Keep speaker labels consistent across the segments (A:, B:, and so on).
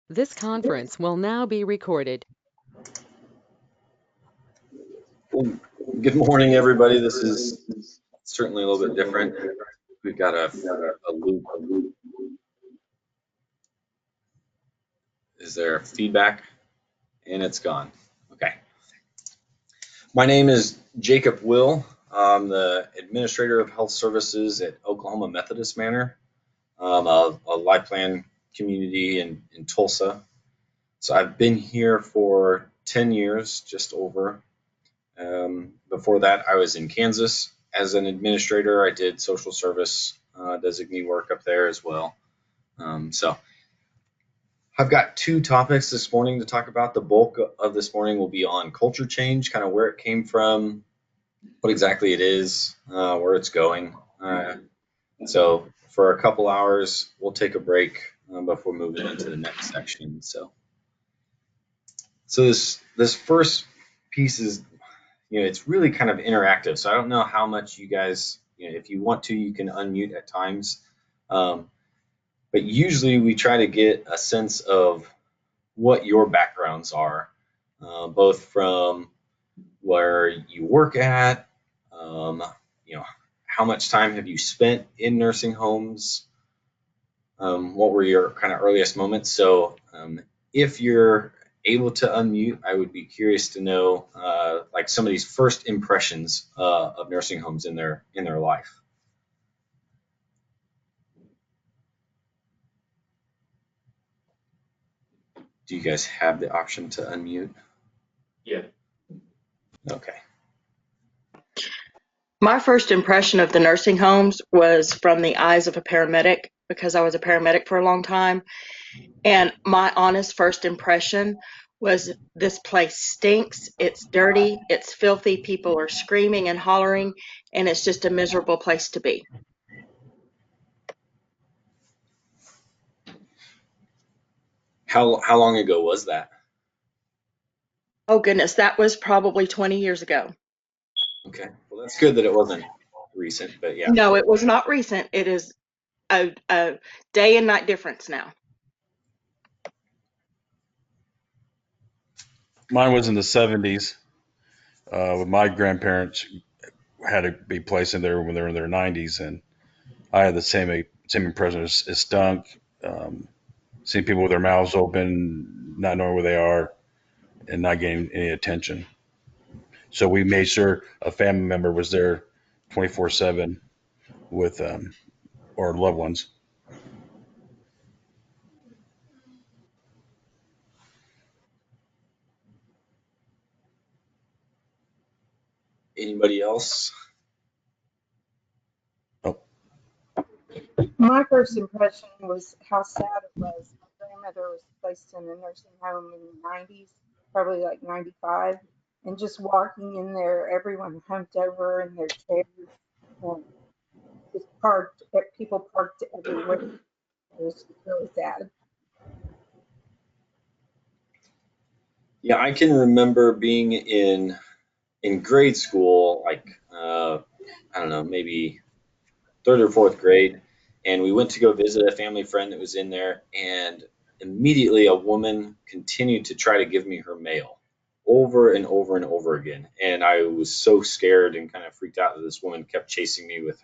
A: This conference will now be recorded.
B: Well, good morning, everybody. This is certainly a little bit different. We've got a loop. Is there feedback? And it's gone. Okay. My name is Jacob Will. I'm the Administrator of Health Services at Oklahoma Methodist Manor, a life plan community in Tulsa. So I've been here for 10 years, just over. Before that, I was in Kansas as an administrator. I did social service designee work up there as well. So I've got two topics this morning to talk about. The bulk of this morning will be on culture change, kind of where it came from, what exactly it is, where it's going. So for a couple hours, we'll take a break before moving into the next section. So this first piece is, it's really kind of interactive. So I don't know how much you guys, if you want to, you can unmute at times. But usually we try to get a sense of what your backgrounds are, both from where you work at, um, you know, how much time have you spent in nursing homes, what were your kind of earliest moments. So if you're able to unmute, I would be curious to know like some of these first impressions of nursing homes in their life. Do you guys have the option to unmute?
C: Yeah.
B: Okay.
D: My first impression of the nursing homes was from the eyes of a paramedic because I was a paramedic for a long time. And my honest first impression was this place stinks, it's dirty, it's filthy, people are screaming and hollering, and it's just a miserable place to be.
B: How long ago was that?
D: Oh goodness, that was probably 20 years ago.
B: Okay. Well, that's good that it wasn't recent, but yeah.
D: No, it was not recent. It is a day and night difference now.
C: Mine was in the 70s. My grandparents had to be placed in there when they were in their 90s, and I had the same impression. It stunk. Seeing people with their mouths open, not knowing where they are, and not getting any attention. So we made sure a family member was there 24/7 with our loved ones.
B: Anybody else?
C: Oh,
E: My first impression was how sad it was. My grandmother was placed in a nursing home in the 90s, probably like 95, and just walking in there, everyone humped over in their chairs and just parked, people parked everywhere. It was really sad.
B: Yeah, I can remember being in grade school, like I don't know, maybe third or fourth grade, and we went to go visit a family friend that was in there, and immediately a woman continued to try to give me her mail over and over and over again, and I was so scared and kind of freaked out that this woman kept chasing me with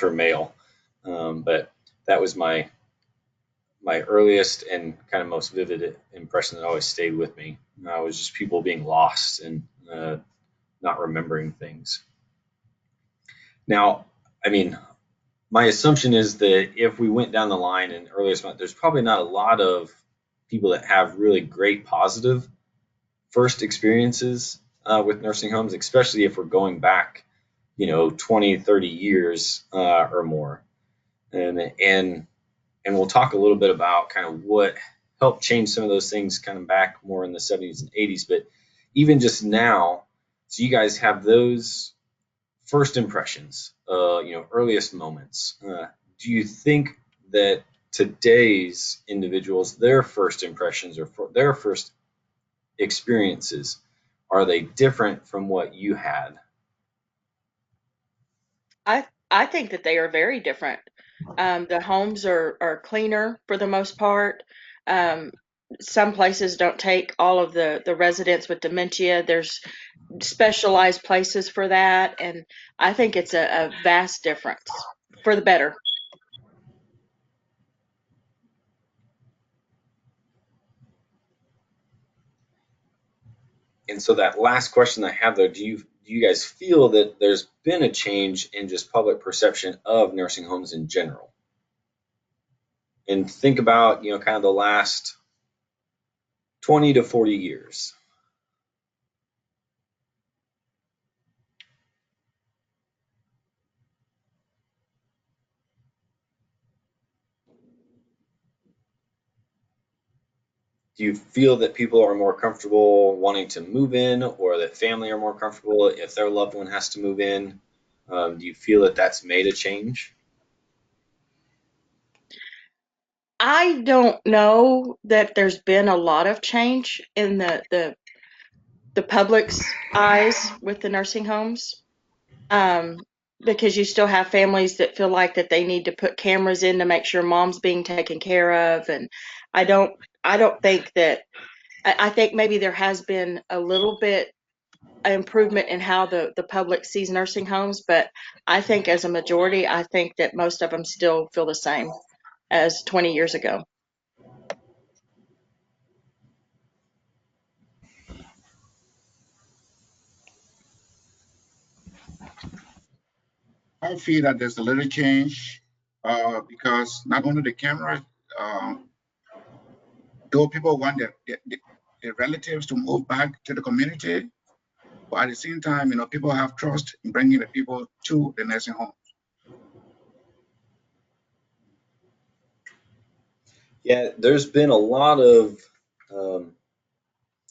B: her mail. But that was my earliest and kind of most vivid impression that always stayed with me. Was just people being lost and not remembering things. Now, I mean, my assumption is that if we went down the line in earliest month, there's probably not a lot of people that have really great positive first experiences with nursing homes, especially if we're going back, 20, 30 years or more. And we'll talk a little bit about kind of what helped change some of those things kind of back more in the 70s and 80s. But even just now, so you guys have those first impressions, earliest moments. Do you think that today's individuals, their first impressions or their first experiences, are they different from what you had?
D: I think that they are very different. The homes are cleaner for the most part. Some places don't take all of the residents with dementia. There's specialized places for that, and I think it's a vast difference for the better.
B: And so that last question I have there, do you guys feel that there's been a change in just public perception of nursing homes in general? And think about, kind of the last 20 to 40 years. Do you feel that people are more comfortable wanting to move in, or that family are more comfortable if their loved one has to move in? Do you feel that that's made a change?
D: I don't know that there's been a lot of change in the public's eyes with the nursing homes, because you still have families that feel like that they need to put cameras in to make sure mom's being taken care of, and I don't think that. I think maybe there has been a little bit improvement in how the public sees nursing homes, but I think as a majority, I think that most of them still feel the same as 20 years ago.
F: I feel that there's a little change because not only the camera, uh, though people want their relatives to move back to the community, but at the same time, people have trust in bringing the people to the nursing home.
B: Yeah, there's been a lot of, um,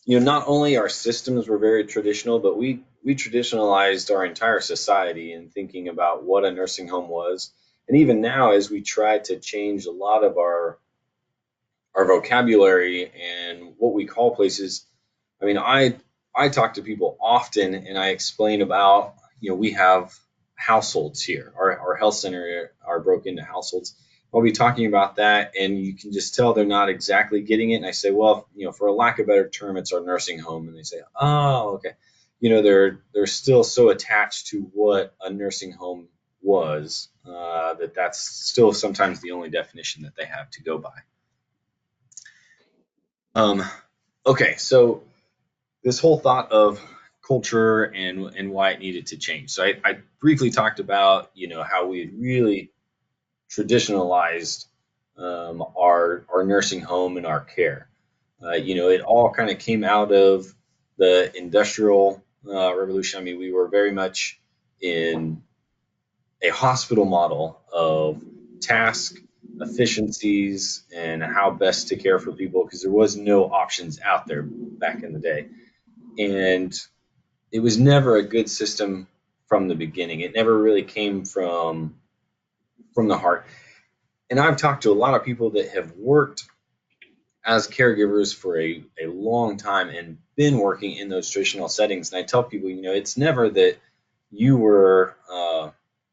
B: not only our systems were very traditional, but we traditionalized our entire society in thinking about what a nursing home was. And even now, as we try to change a lot of our vocabulary and what we call places, I mean, I talk to people often, and I explain about, we have households here. Our health center are broken into households. I'll be talking about that, and you can just tell they're not exactly getting it. And I say, well, for a lack of a better term, it's our nursing home. And they say, oh, okay. They're still so attached to what a nursing home was, that's still sometimes the only definition that they have to go by. Okay, so this whole thought of culture and why it needed to change. So I briefly talked about how we had really traditionalized our nursing home and our care. It all kind of came out of the industrial revolution. I mean, we were very much in a hospital model of task efficiencies and how best to care for people, because there was no options out there back in the day. And it was never a good system from the beginning. It never really came from the heart. And I've talked to a lot of people that have worked as caregivers for a long time and been working in those traditional settings. And I tell people, it's never that you were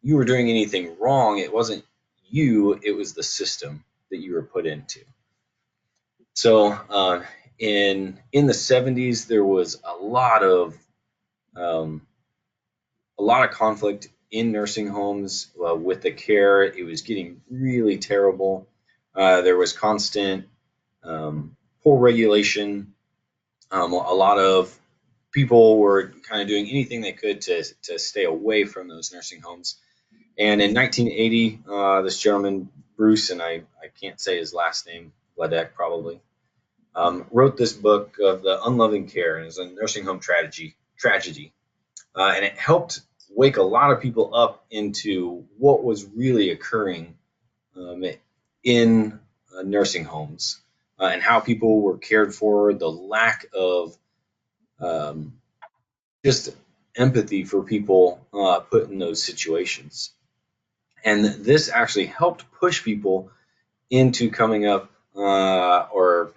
B: doing anything wrong. It wasn't you, it was the system that you were put into. So in the 70s, there was a lot of conflict in nursing homes with the care. It was getting really terrible. There was constant poor regulation. A lot of people were kind of doing anything they could to stay away from those nursing homes. And in 1980, this gentleman, Bruce, and I can't say his last name, Ledek probably, wrote this book of the unloving care, and it's a nursing home tragedy. And it helped wake a lot of people up into what was really occurring in nursing homes and how people were cared for, the lack of just empathy for people put in those situations. And this actually helped push people into coming up or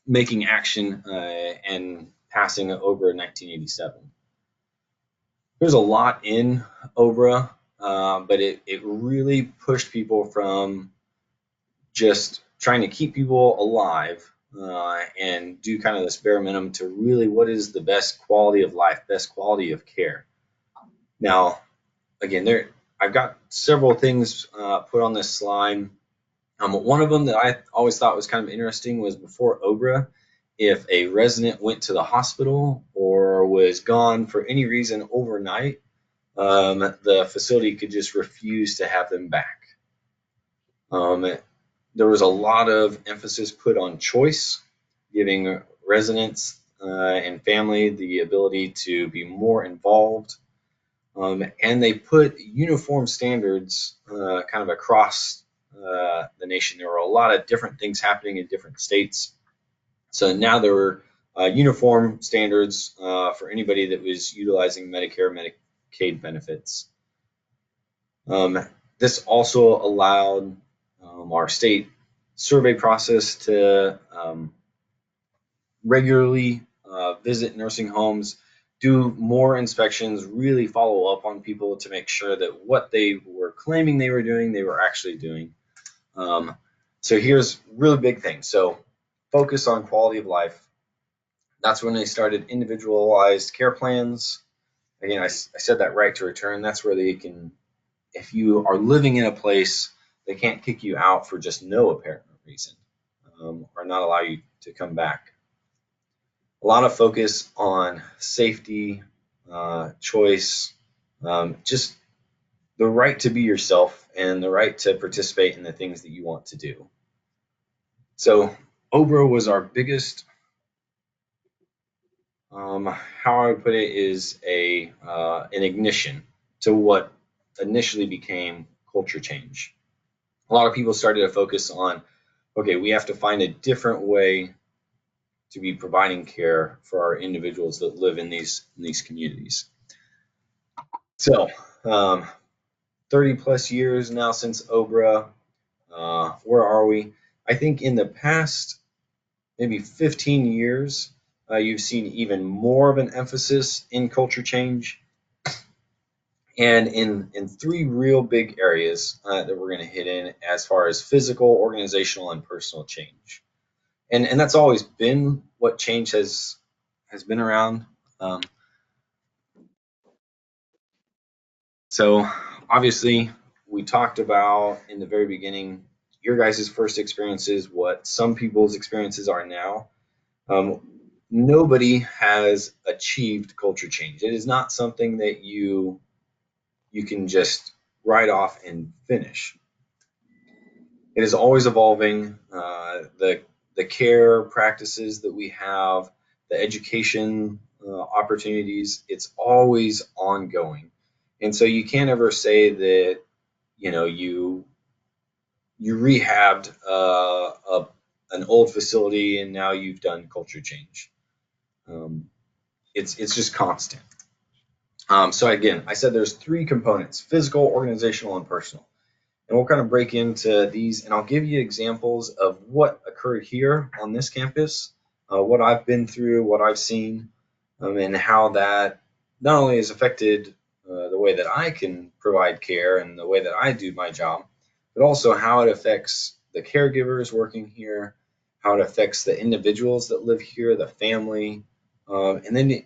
B: making action and passing OBRA in 1987. There's a lot in OBRA, but it really pushed people from just trying to keep people alive and do kind of this bare minimum to really what is the best quality of life, best quality of care. Now, again, I've got several things put on this slide. One of them that I always thought was kind of interesting was before OBRA, if a resident went to the hospital or was gone for any reason overnight, the facility could just refuse to have them back. There was a lot of emphasis put on choice, giving residents and family the ability to be more involved. And they put uniform standards kind of across the nation. There were a lot of different things happening in different states. So now there were uniform standards for anybody that was utilizing Medicare, Medicaid benefits. This also allowed our state survey process to regularly visit nursing homes, do more inspections, really follow up on people to make sure that what they were claiming they were doing, they were actually doing. So here's really big thing. So focus on quality of life. That's when they started individualized care plans. Again, I said that right to return. That's where they can, if you are living in a place, they can't kick you out for just no apparent reason or not allow you to come back. A lot of focus on safety, choice, just the right to be yourself and the right to participate in the things that you want to do. So OBRA was our biggest, how I would put it is an ignition to what initially became culture change. A lot of people started to focus on, okay, we have to find a different way to be providing care for our individuals that live in these communities. So 30 plus years now since OBRA, where are we? I think in the past maybe 15 years, you've seen even more of an emphasis in culture change, and in three real big areas that we're going to hit in as far as physical, organizational, and personal change. And that's always been what change has been around. So obviously, we talked about in the very beginning your guys' first experiences, what some people's experiences are now. Nobody has achieved culture change. It is not something that you can just write off and finish. It is always evolving. The care practices that we have, the education opportunities, it's always ongoing. And so you can't ever say that, you rehabbed an old facility and now you've done culture change. It's just constant. So again, I said there's three components: physical, organizational, and personal. And we'll kind of break into these, and I'll give you examples of what occurred here on this campus, what I've been through, what I've seen, and how that not only has affected the way that I can provide care and the way that I do my job, but also how it affects the caregivers working here, how it affects the individuals that live here, the family, and then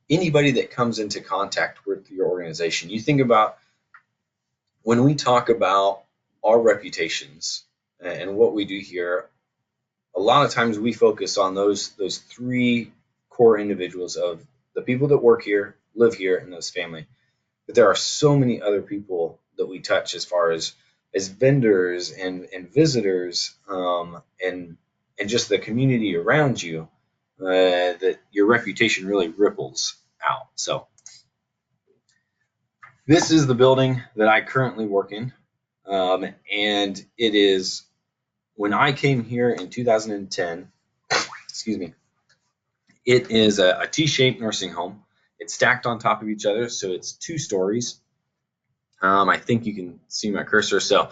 B: anybody that comes into contact with your organization. You think about when we talk about our reputations and what we do here, a lot of times we focus on those three core individuals of the people that work here, live here, and those family. But there are so many other people that we touch as far as vendors and visitors and just the community around you, that your reputation really ripples out. So this is the building that I currently work in, and it is, when I came here in 2010, excuse me, it is a T-shaped nursing home. It's stacked on top of each other, so it's 2 stories. I think you can see my cursor. So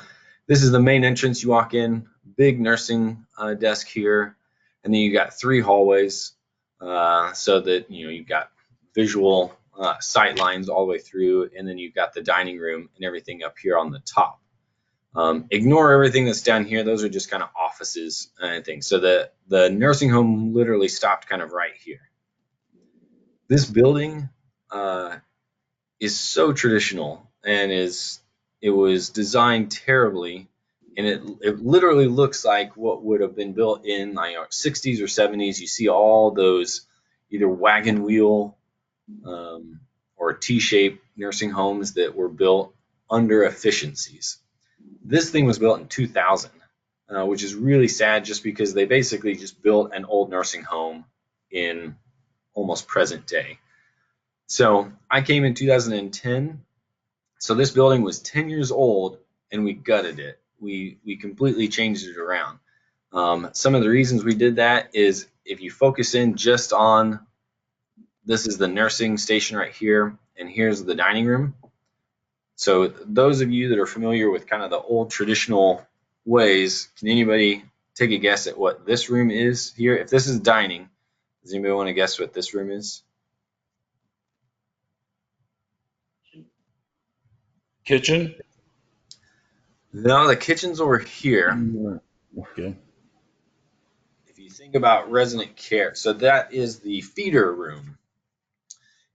B: this is the main entrance. You walk in, big nursing desk here, and then you got 3 hallways, so that you've got visual sight lines all the way through, and then you've got the dining room and everything up here on the top. Ignore everything that's down here. Those are just kind of offices and things. So the nursing home literally stopped kind of right here. This building is so traditional and it was designed terribly, and it literally looks like what would have been built in like 60s or 70s. You see all those either wagon wheel or T-shaped nursing homes that were built under efficiencies. This thing was built in 2000, which is really sad just because they basically just built an old nursing home in almost present day. So I came in 2010. So this building was 10 years old and we gutted it. We completely changed it around. Some of the reasons we did that is if you focus in just on, this is the nursing station right here, and here's the dining room. So those of you that are familiar with kind of the old traditional ways, can anybody take a guess at what this room is here? If this is dining, does anybody want to guess what this room is?
C: Kitchen?
B: No, the kitchen's over here.
C: Okay.
B: If you think about resident care, so that is the feeder room.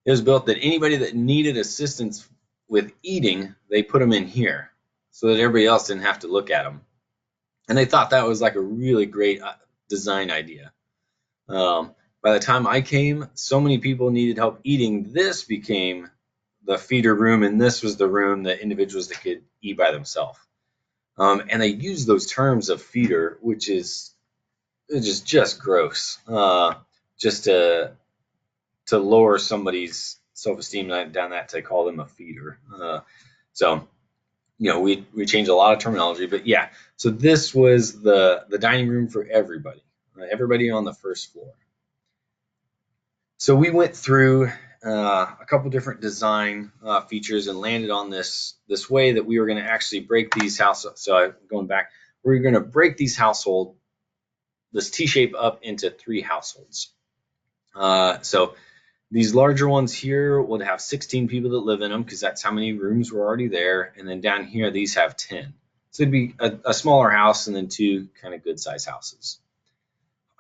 B: It was built that anybody that needed assistance with eating, they put them in here so that everybody else didn't have to look at them. And they thought that was like a really great design idea. By the time I came, so many people needed help eating. This became the feeder room, and this was the room that individuals that could eat by themselves. And they use those terms of feeder, which is just gross, just to lower somebody's self-esteem down that to call them a feeder. So we changed a lot of terminology, but yeah. So this was the dining room for everybody, everybody on the first floor. So we went through a couple different design features and landed on this way that we were going to actually break these households. So going back, we were going to break these households, this T-shape up into 3 households. So these larger ones here would have 16 people that live in them because that's how many rooms were already there. And then down here, these have 10. So it'd be a smaller house and then 2 kind of good size houses.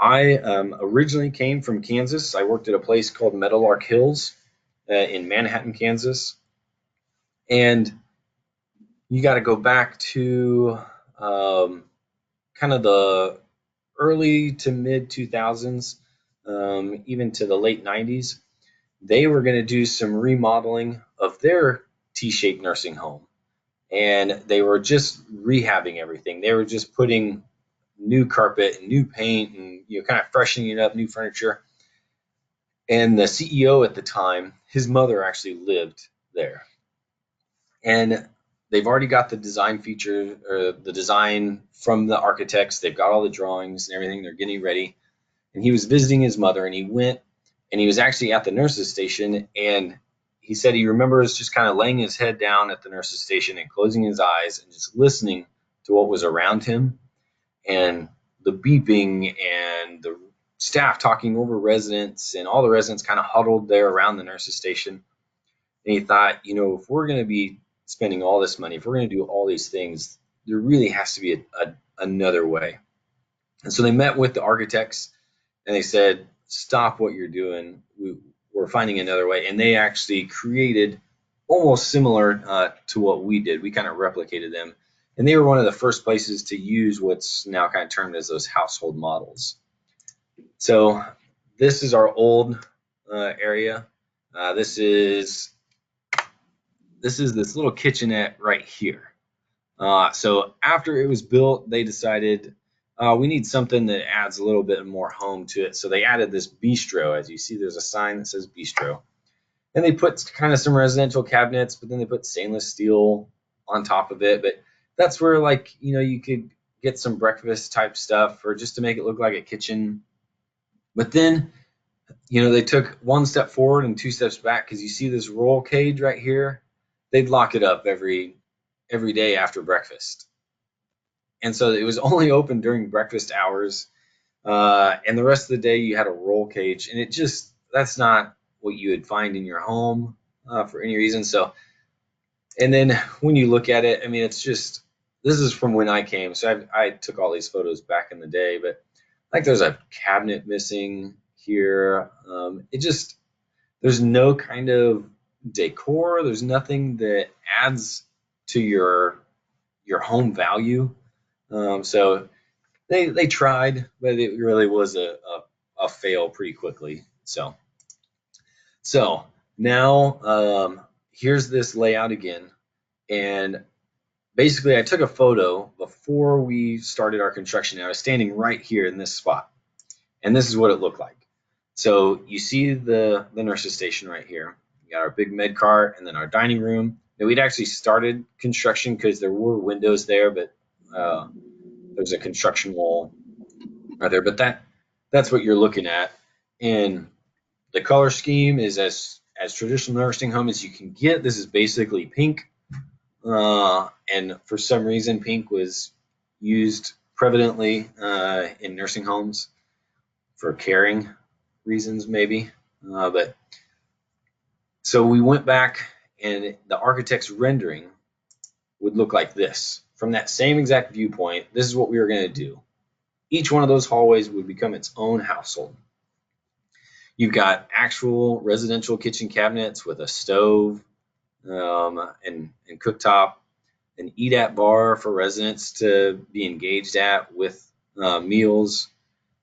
B: I originally came from Kansas. I worked at a place called Meadowlark Hills in Manhattan, Kansas. And you got to go back to kind of the early to mid 2000s, even to the late 90s. They were going to do some remodeling of their T-shaped nursing home. And they were just rehabbing everything. They were just putting new carpet and new paint and kind of freshening it up, new furniture. And the CEO at the time, his mother actually lived there. And they've already got the design feature or the design from the architects. They've got all the drawings and everything. They're getting ready. And he was visiting his mother, and he went and he was actually at the nurse's station, and he said he remembers just kind of laying his head down at the nurse's station and closing his eyes and just listening to what was around him and the beeping and the staff talking over residents and all the residents kind of huddled there around the nurse's station. And he thought, if we're going to be spending all this money, if we're going to do all these things, there really has to be another way. And so they met with the architects and they said, stop what you're doing. We're finding another way. And they actually created almost similar to what we did. We kind of replicated them. And they were one of the first places to use what's now kind of termed as those household models. So this is our old area. This is this little kitchenette right here. So after it was built, they decided we need something that adds a little bit more home to it. So they added this bistro. As you see, there's a sign that says bistro. And they put kind of some residential cabinets, but then they put stainless steel on top of it. But that's where, you could get some breakfast type stuff or just to make it look like a kitchen. But then, they took 1 step forward and 2 steps back because you see this roll cage right here. They'd lock it up every day after breakfast. And so it was only open during breakfast hours. And the rest of the day you had a roll cage. And that's not what you would find in your home for any reason. So, and then when you look at it, it's just this is from when I came. So I took all these photos back in the day, but like there's a cabinet missing here. It just, there's no kind of decor. There's nothing that adds to your home value. So they tried, but it really was a fail pretty quickly. So now here's this layout again, and basically I took a photo before we started our construction. I was standing right here in this spot, and this is what it looked like. So you see the nurse's station right here. We got our big med cart and then our dining room. Now we'd actually started construction because there were windows there, but there's a construction wall right there. But that's what you're looking at. And the color scheme is as traditional nursing home as you can get. This is basically pink. And for some reason, pink was used prevalently in nursing homes for caring reasons, maybe. But so we went back, and the architect's rendering would look like this. From that same exact viewpoint, this is what we were going to do. Each one of those hallways would become its own household. You've got actual residential kitchen cabinets with a stove and cooktop, an eat-at bar for residents to be engaged at with meals,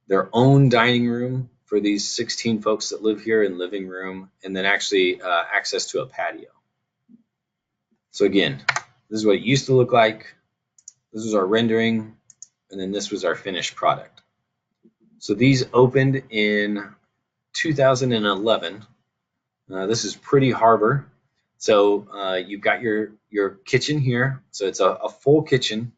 B: their own dining room for these 16 folks that live here, and living room, and then actually access to a patio. So again, this is what it used to look like. This was our rendering, and then this was our finished product. So these opened in 2011. This is Pretty Harbor. So you've got your kitchen here. So it's a full kitchen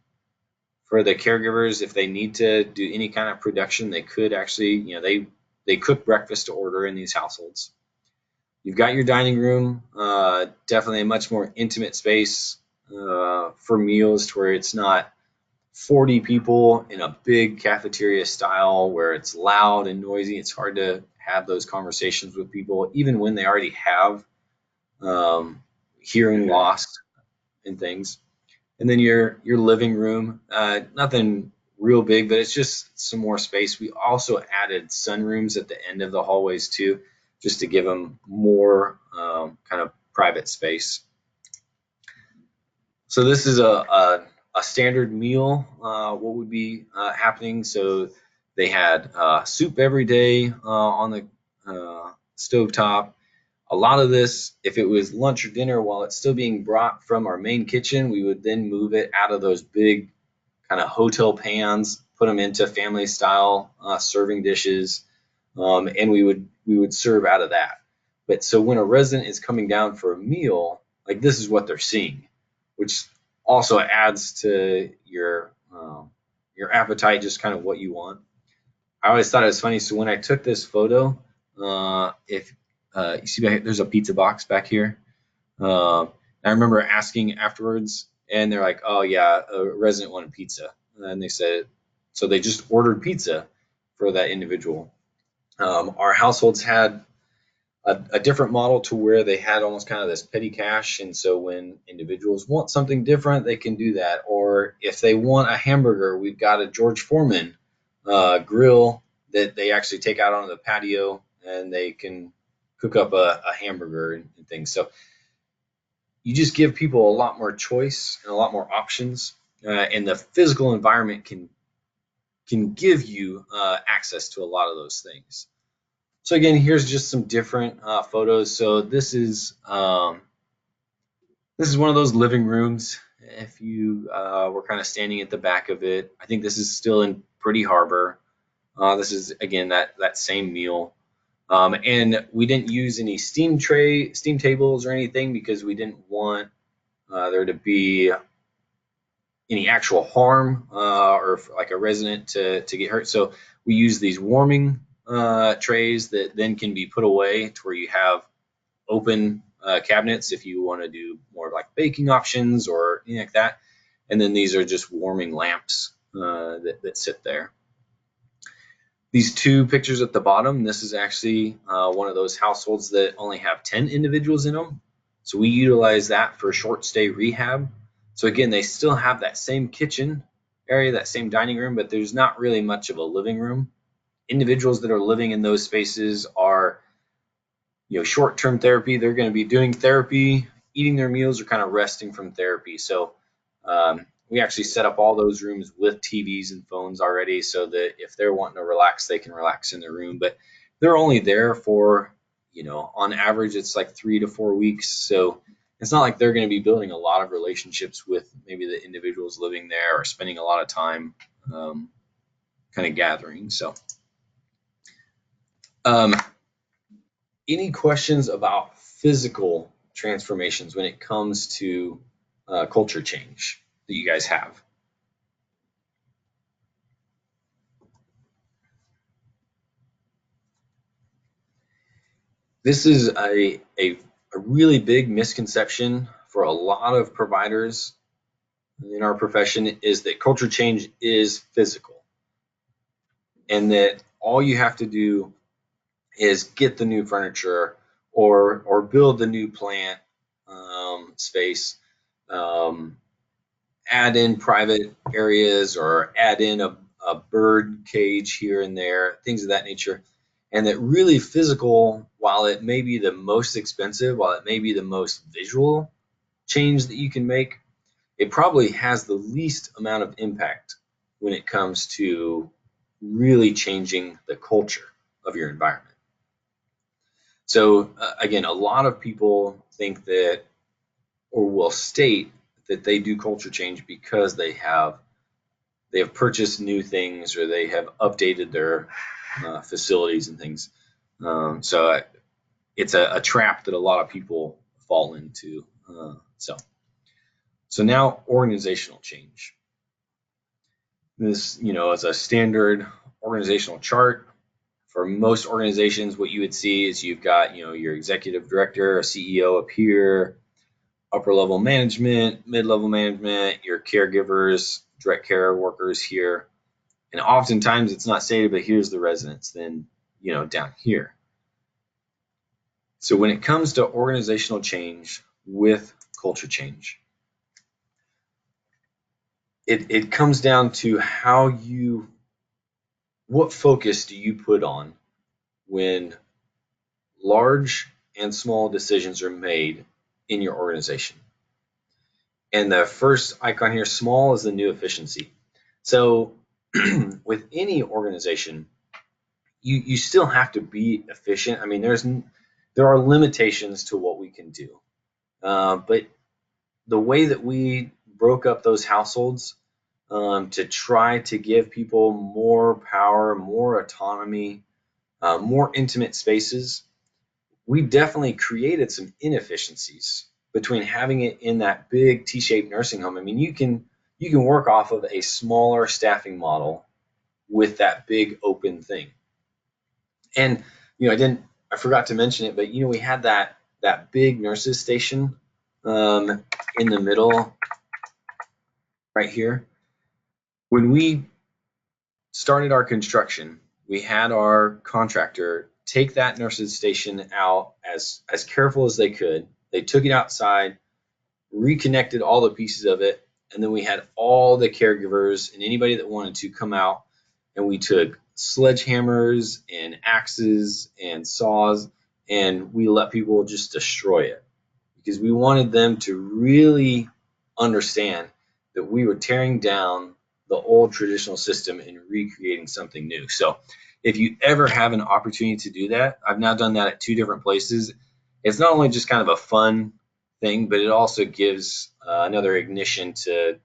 B: for the caregivers. If they need to do any kind of production, they could actually, they cook breakfast to order in these households. You've got your dining room, definitely a much more intimate space for meals, to where it's not 40 people in a big cafeteria style where it's loud and noisy. It's hard to have those conversations with people, even when they already have hearing loss and things. And then your living room, nothing real big, but it's just some more space. We also added sunrooms at the end of the hallways too, just to give them more kind of private space. So this is a standard meal, what would be happening. So they had soup every day on the stovetop. A lot of this, if it was lunch or dinner, while it's still being brought from our main kitchen, we would then move it out of those big kind of hotel pans, put them into family style serving dishes, and we would serve out of that. But so when a resident is coming down for a meal, like this is what they're seeing, which also adds to your appetite, just kind of what you want. I always thought it was funny. So when I took this photo, if you see back here, there's a pizza box back here. I remember asking afterwards, and they're like, "Oh yeah, a resident wanted pizza," and they said, so they just ordered pizza for that individual. Our households had a different model, to where they had almost kind of this petty cash, and so when individuals want something different, they can do that. Or if they want a hamburger, we've got a George Foreman grill that they actually take out onto the patio, and they can cook up a hamburger and things. So you just give people a lot more choice and a lot more options, and the physical environment can give you access to a lot of those things. So again, here's just some different photos. So this is one of those living rooms. If you were kind of standing at the back of it, I think this is still in Pretty Harbor. This is again that same meal. And we didn't use any steam tables or anything, because we didn't want there to be any actual harm or like a resident to get hurt. So we use these warming trays that then can be put away, to where you have open cabinets if you want to do more like baking options or anything like that. And then these are just warming lamps that sit there. These two pictures at the bottom, this is actually one of those households that only have 10 individuals in them. So we utilize that for short stay rehab. So again, they still have that same kitchen area, that same dining room, but there's not really much of a living room. Individuals that are living in those spaces are, short-term therapy. They're going to be doing therapy, eating their meals, or kind of resting from therapy. So we actually set up all those rooms with TVs and phones already, so that if they're wanting to relax, they can relax in their room. But they're only there for, on average, it's like 3 to 4 weeks. So it's not like they're going to be building a lot of relationships with maybe the individuals living there or spending a lot of time kind of gathering. So any questions about physical transformations when it comes to culture change that you guys have? This is a really big misconception for a lot of providers in our profession, is that culture change is physical, and that all you have to do is get the new furniture or build the new plant space, add in private areas or add in a bird cage here and there, things of that nature. And that really physical, while it may be the most expensive, while it may be the most visual change that you can make, it probably has the least amount of impact when it comes to really changing the culture of your environment. So again, a lot of people think that, or will state that they do culture change because they have purchased new things, or they have updated their facilities and things. So it's a trap that a lot of people fall into. So now organizational change. This, is a standard organizational chart. For most organizations, what you would see is you've got, your executive director, a CEO up here, upper level management, mid-level management, your caregivers, direct care workers here. And oftentimes it's not stated, but here's the residents, then, down here. So when it comes to organizational change with culture change, it comes down to what focus do you put on when large and small decisions are made in your organization. And the first icon here, small, is the new efficiency. So with any organization, you still have to be efficient. I mean, there are limitations to what we can do. But the way that we broke up those households to try to give people more power, more autonomy, more intimate spaces, we definitely created some inefficiencies between having it in that big T-shaped nursing home. I mean, you can work off of a smaller staffing model with that big open thing. And I forgot to mention it, but we had that big nurses station in the middle right here. When we started our construction, we had our contractor take that nurses station out as careful as they could. They took it outside, reconnected all the pieces of it, and then we had all the caregivers and anybody that wanted to come out, and we took sledgehammers and axes and saws, and we let people just destroy it, because we wanted them to really understand that we were tearing down the old traditional system and recreating something new. So if you ever have an opportunity to do that, I've now done that at 2 different places. It's not only just kind of a fun thing, but it also gives another ignition to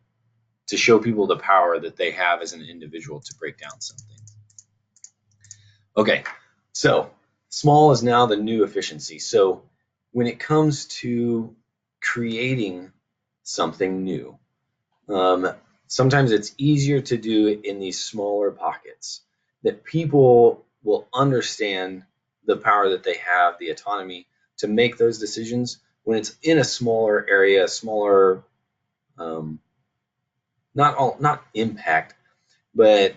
B: show people the power that they have as an individual to break down something. Okay, so small is now the new efficiency. So when it comes to creating something new, sometimes it's easier to do it in these smaller pockets, that people will understand the power that they have, the autonomy to make those decisions when it's in a smaller area, smaller, not impact, but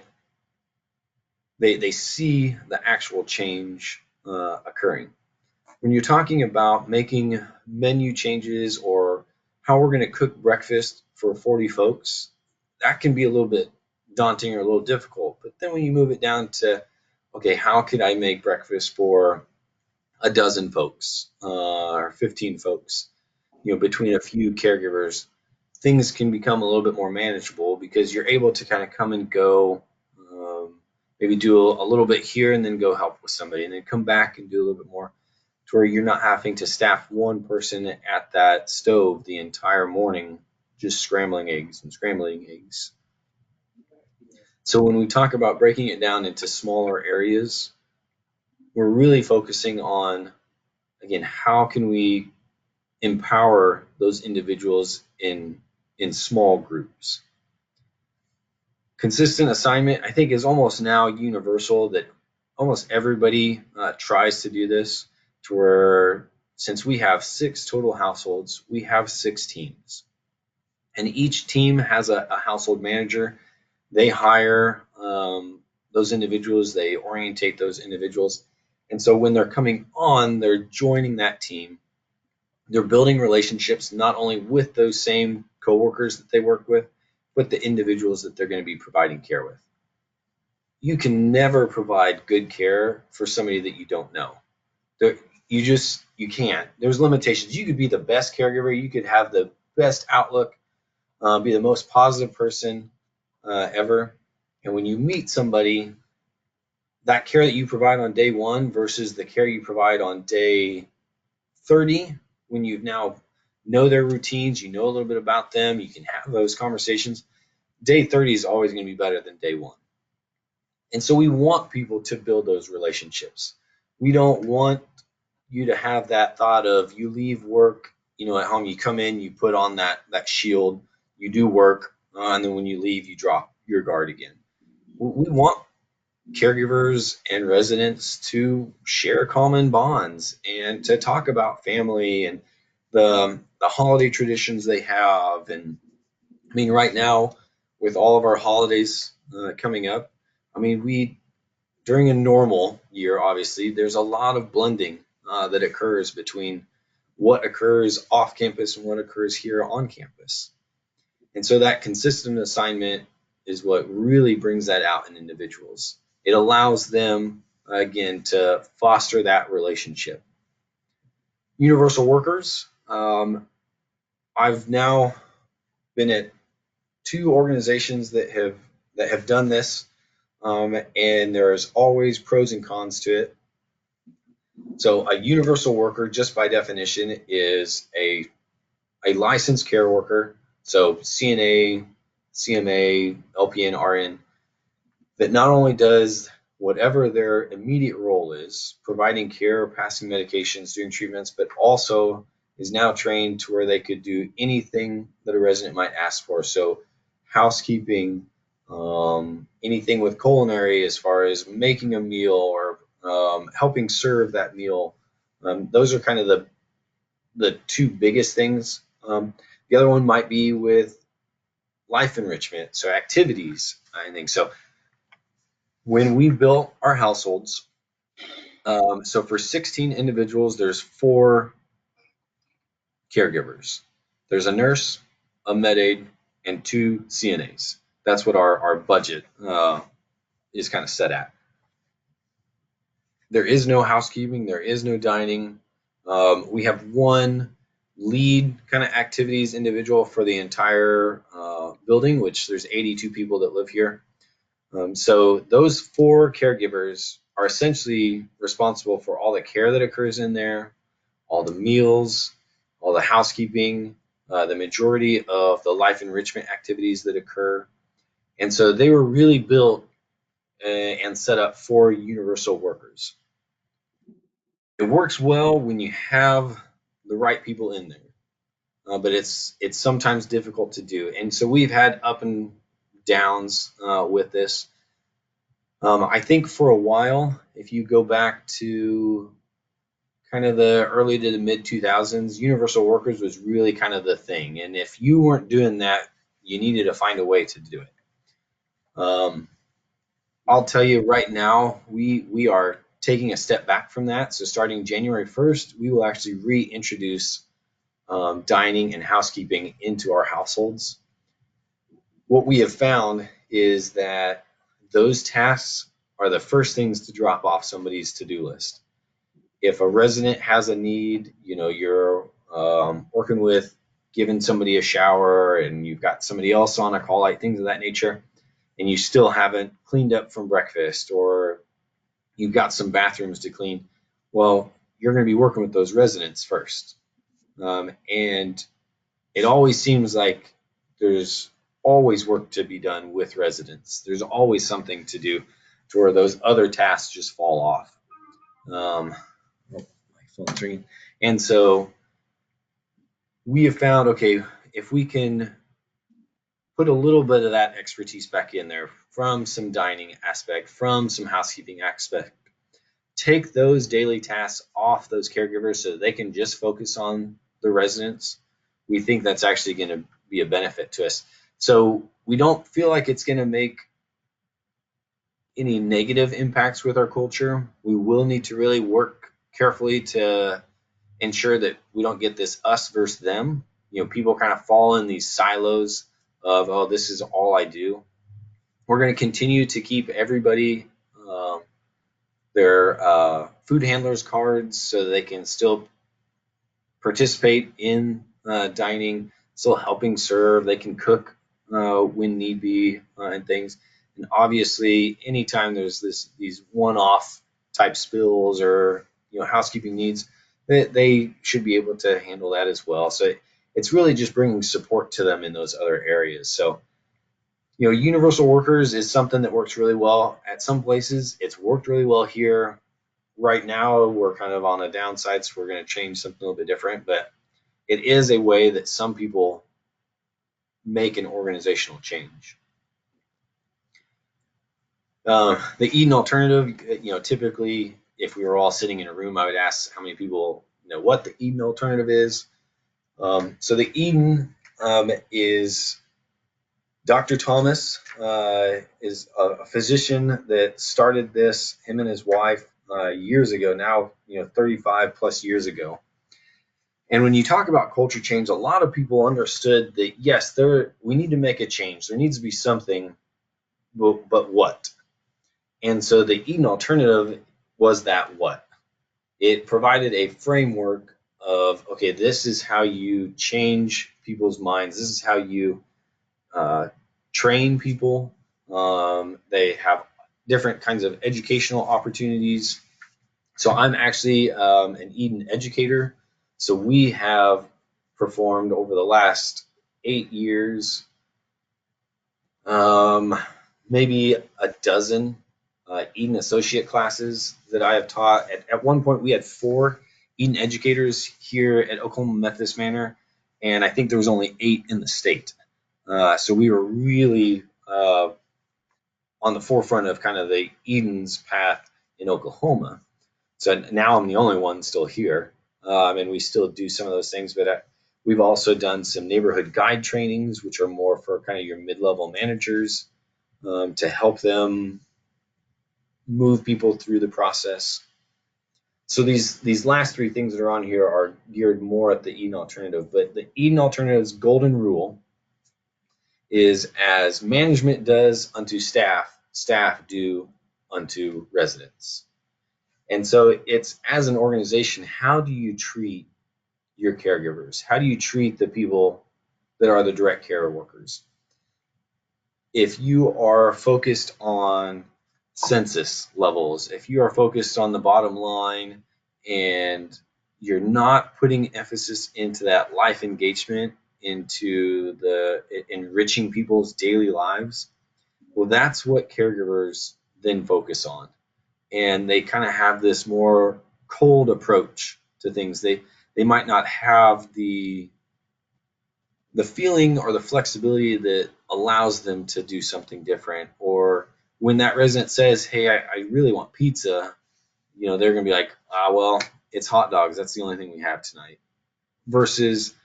B: they see the actual change occurring. When you're talking about making menu changes or how we're going to cook breakfast for 40 folks, that can be a little bit daunting or a little difficult. But then when you move it down to, okay, how could I make breakfast for a dozen folks or 15 folks, between a few caregivers, things can become a little bit more manageable because you're able to kind of come and go, maybe do a little bit here and then go help with somebody and then come back and do a little bit more, to where you're not having to staff one person at that stove the entire morning just scrambling eggs and scrambling eggs. So when we talk about breaking it down into smaller areas, we're really focusing on, again, how can we empower those individuals in small groups. Consistent assignment, I think, is almost now universal, that almost everybody tries to do this, to where, since we have 6 total households, we have 6 teams. And each team has a household manager. They hire those individuals, they orientate those individuals. And so when they're coming on, they're joining that team. They're building relationships not only with those same coworkers that they work with, but the individuals that they're going to be providing care with. You can never provide good care for somebody that you don't know. You can't. There's limitations. You could be the best caregiver. You could have the best outlook, be the most positive person ever. And when you meet somebody, that care that you provide on day 1 versus the care you provide on day 30, when you now know their routines, you know a little bit about them, you can have those conversations, day 30 is always going to be better than day 1. And so we want people to build those relationships. We don't want you to have that thought of, you leave work, at home, you come in, you put on that shield, you do work, and then when you leave, you drop your guard again. We want caregivers and residents to share common bonds and to talk about family and the holiday traditions they have. And I mean, right now, with all of our holidays coming up, I mean, during a normal year, obviously, there's a lot of blending that occurs between what occurs off campus and what occurs here on campus. And so that consistent assignment is what really brings that out in individuals. It allows them, again, to foster that relationship. Universal workers. I've now been at 2 organizations that have done this, and there's always pros and cons to it. So a universal worker, just by definition, is a licensed care worker, so CNA, CMA, LPN, RN, that not only does whatever their immediate role is, providing care, passing medications, doing treatments, but also is now trained to where they could do anything that a resident might ask for. So housekeeping, anything with culinary, as far as making a meal or helping serve that meal. Those are kind of the 2 biggest things. The other one might be with life enrichment, so activities, I think. So when we built our households, so for 16 individuals, there's 4 caregivers. There's a nurse, a med aide, and 2 CNAs. That's what our budget is kind of set at. There is no housekeeping. There is no dining. We have 1 lead kind of activities individual for the entire building, which there's 82 people that live here. So those 4 caregivers are essentially responsible for all the care that occurs in there, all the meals, all the housekeeping, the majority of the life enrichment activities that occur. And so they were really built and set up for universal workers. It works well when you have the right people in there, but it's sometimes difficult to do. And so we've had up and downs with this. I think for a while, if you go back to kind of the early to the mid 2000s, universal workers was really kind of the thing. And if you weren't doing that, you needed to find a way to do it. I'll tell you right now, we are taking a step back from that. So starting January 1st, we will actually reintroduce dining and housekeeping into our households, what we have found is that those tasks are the first things to drop off somebody's to-do list. If a resident has a need, you're working with giving somebody a shower and you've got somebody else on a call, like things of that nature, and you still haven't cleaned up from breakfast, or you've got some bathrooms to clean, well, you're going to be working with those residents first. And it always seems like there's always work to be done with residents. There's always something to do to where those other tasks just fall off. My phone's ringing. And so we have found, okay, if we can put a little bit of that expertise back in there from some dining aspect, from some housekeeping aspect, take those daily tasks off those caregivers so they can just focus on the residents, we think that's actually going to be a benefit to us. So we don't feel like it's going to make any negative impacts with our culture. We will need to really work carefully to ensure that we don't get this us versus them. People kind of fall in these silos of, oh, this is all I do. We're going to continue to keep everybody their food handlers cards so that they can still participate in dining, still helping serve. They can cook when need be and things. And obviously, anytime there's these one-off type spills or housekeeping needs, they should be able to handle that as well. So it's really just bringing support to them in those other areas. So universal workers is something that works really well at some places. It's worked really well here. Right now, we're kind of on a downside, so we're going to change something a little bit different. But it is a way that some people make an organizational change. The Eden alternative, typically, if we were all sitting in a room, I would ask how many people know what the Eden alternative is. So the Eden is Dr. Thomas is a physician that started this, him and his wife, years ago now, 35 plus years ago. And when you talk about culture change, a lot of people understood that, yes, we need to make a change. There needs to be something, but what? And so the Eden alternative was that what? It provided a framework of, okay, this is how you change people's minds. This is how you train people. They have different kinds of educational opportunities. So I'm actually an Eden educator. So we have performed over the last 8 years, maybe a dozen Eden associate classes that I have taught. At one point, we had 4 Eden educators here at Oklahoma Methodist Manor, and I think there was only 8 in the state. So we were really on the forefront of kind of the Eden's path in Oklahoma. So now I'm the only one still here, and we still do some of those things. But we've also done some neighborhood guide trainings, which are more for kind of your mid-level managers to help them move people through the process. So these last 3 things that are on here are geared more at the Eden alternative. But the Eden alternative's golden rule is, as management does unto staff, staff do unto residents. And so it's, as an organization, how do you treat your caregivers? How do you treat the people that are the direct care workers? If you are focused on census levels, if you are focused on the bottom line and you're not putting emphasis into that life engagement, into the enriching people's daily lives, well, that's what caregivers then focus on. And they kind of have this more cold approach to things. They might not have the feeling or the flexibility that allows them to do something different. Or when that resident says, hey, I really want pizza, they're going to be like, well, it's hot dogs. That's the only thing we have tonight. Versus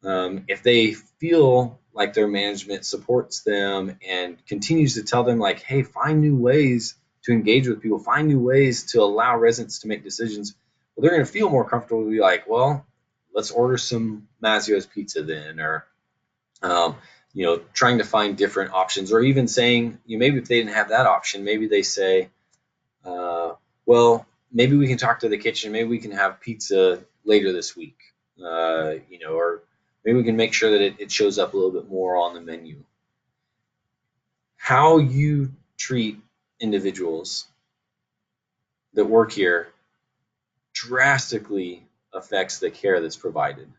B: if they feel like their management supports them and continues to tell them, like, hey, find new ways to engage with people, find new ways to allow residents to make decisions, well, they're going to feel more comfortable to be like, well, let's order some Mazio's pizza then, or trying to find different options, or even saying, maybe if they didn't have that option, maybe they say, well, maybe we can talk to the kitchen, maybe we can have pizza later this week, or maybe we can make sure that it shows up a little bit more on the menu. How you treat individuals that work here drastically affects the care that's provided.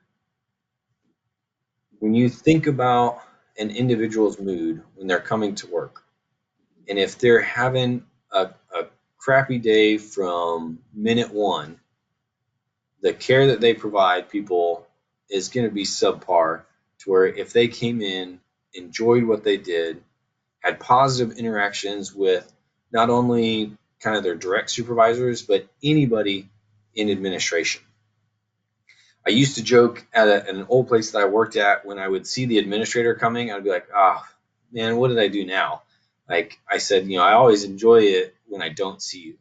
B: When you think about an individual's mood when they're coming to work, and if they're having a crappy day from minute one, the care that they provide people is going to be subpar, to where if they came in, enjoyed what they did, had positive interactions with not only kind of their direct supervisors, but anybody in administration. I used to joke at an old place that I worked at, when I would see the administrator coming, I'd be like, oh, man, what did I do now? Like I said, I always enjoy it when I don't see you.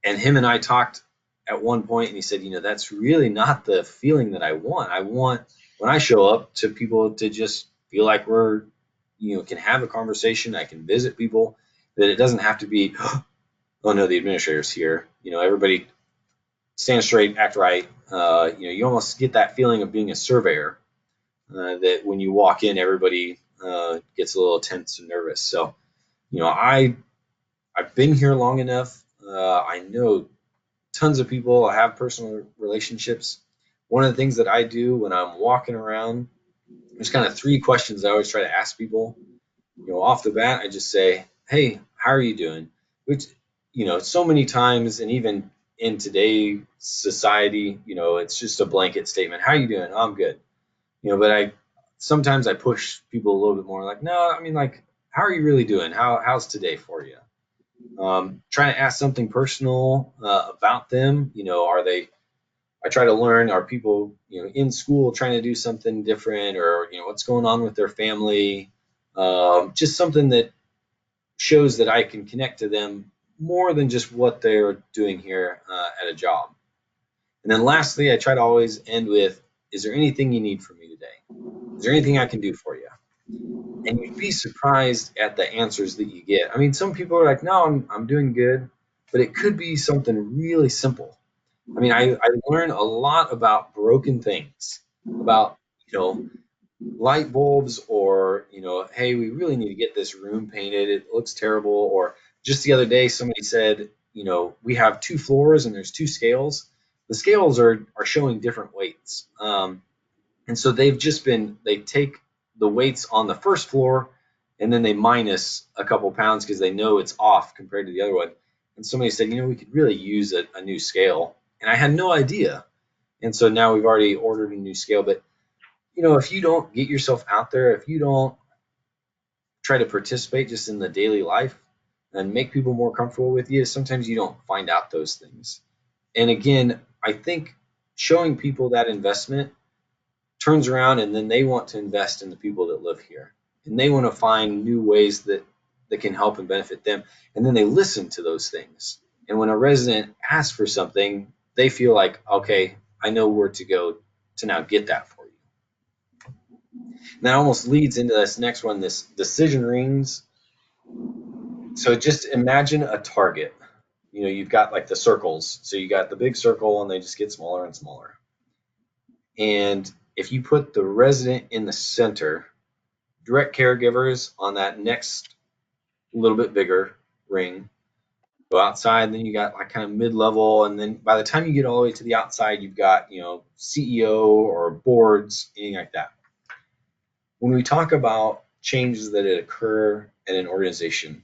B: And him and I talked at one point, and he said, that's really not the feeling that I want. I want, when I show up, to people to just feel like we're, can have a conversation. I can visit people, that it doesn't have to be, oh no, the administrator's here. Everybody stand straight, act right. You almost get that feeling of being a surveyor, that when you walk in, everybody gets a little tense and nervous. So, I've been here long enough. I know tons of people. I have personal relationships. One of the things that I do when I'm walking around, there's kind of 3 questions I always try to ask people. Off the bat, I just say, hey, how are you doing? Which, so many times, and even in today's society, it's just a blanket statement. How are you doing? Oh, I'm good. But sometimes I push people a little bit more, like, no, I mean, like, how are you really doing? How's today for you? Trying to ask something personal about them. I try to learn, are people, in school trying to do something different, or, what's going on with their family? Just something that shows that I can connect to them more than just what they're doing here at a job. And then lastly, I try to always end with, is there anything you need from me today? Is there anything I can do for you? And you'd be surprised at the answers that you get. I mean, some people are like, no, I'm doing good, but it could be something really simple. I mean, I learn a lot about broken things, about, light bulbs, or, hey, we really need to get this room painted. It looks terrible. Or just the other day, somebody said, we have 2 floors and there's 2 scales. The scales are showing different weights. And so they take the weights on the first floor, and then they minus a couple pounds because they know it's off compared to the other one. And somebody said, we could really use a new scale. And I had no idea. And so now we've already ordered a new scale. But, if you don't get yourself out there, if you don't try to participate just in the daily life and make people more comfortable with you, sometimes you don't find out those things. And again, I think showing people that investment turns around, and then they want to invest in the people that live here, and they want to find new ways that can help and benefit them. And then they listen to those things. And when a resident asks for something, they feel like, okay, I know where to go to now get that for you. And that almost leads into this next one, this decision rings. So just imagine a target. You've got like the circles. So you got the big circle, and they just get smaller and smaller. And if you put the resident in the center, direct caregivers on that next little bit bigger ring, go outside, then you got like kind of mid-level, and then by the time you get all the way to the outside, you've got, CEO or boards, anything like that. When we talk about changes that occur in an organization,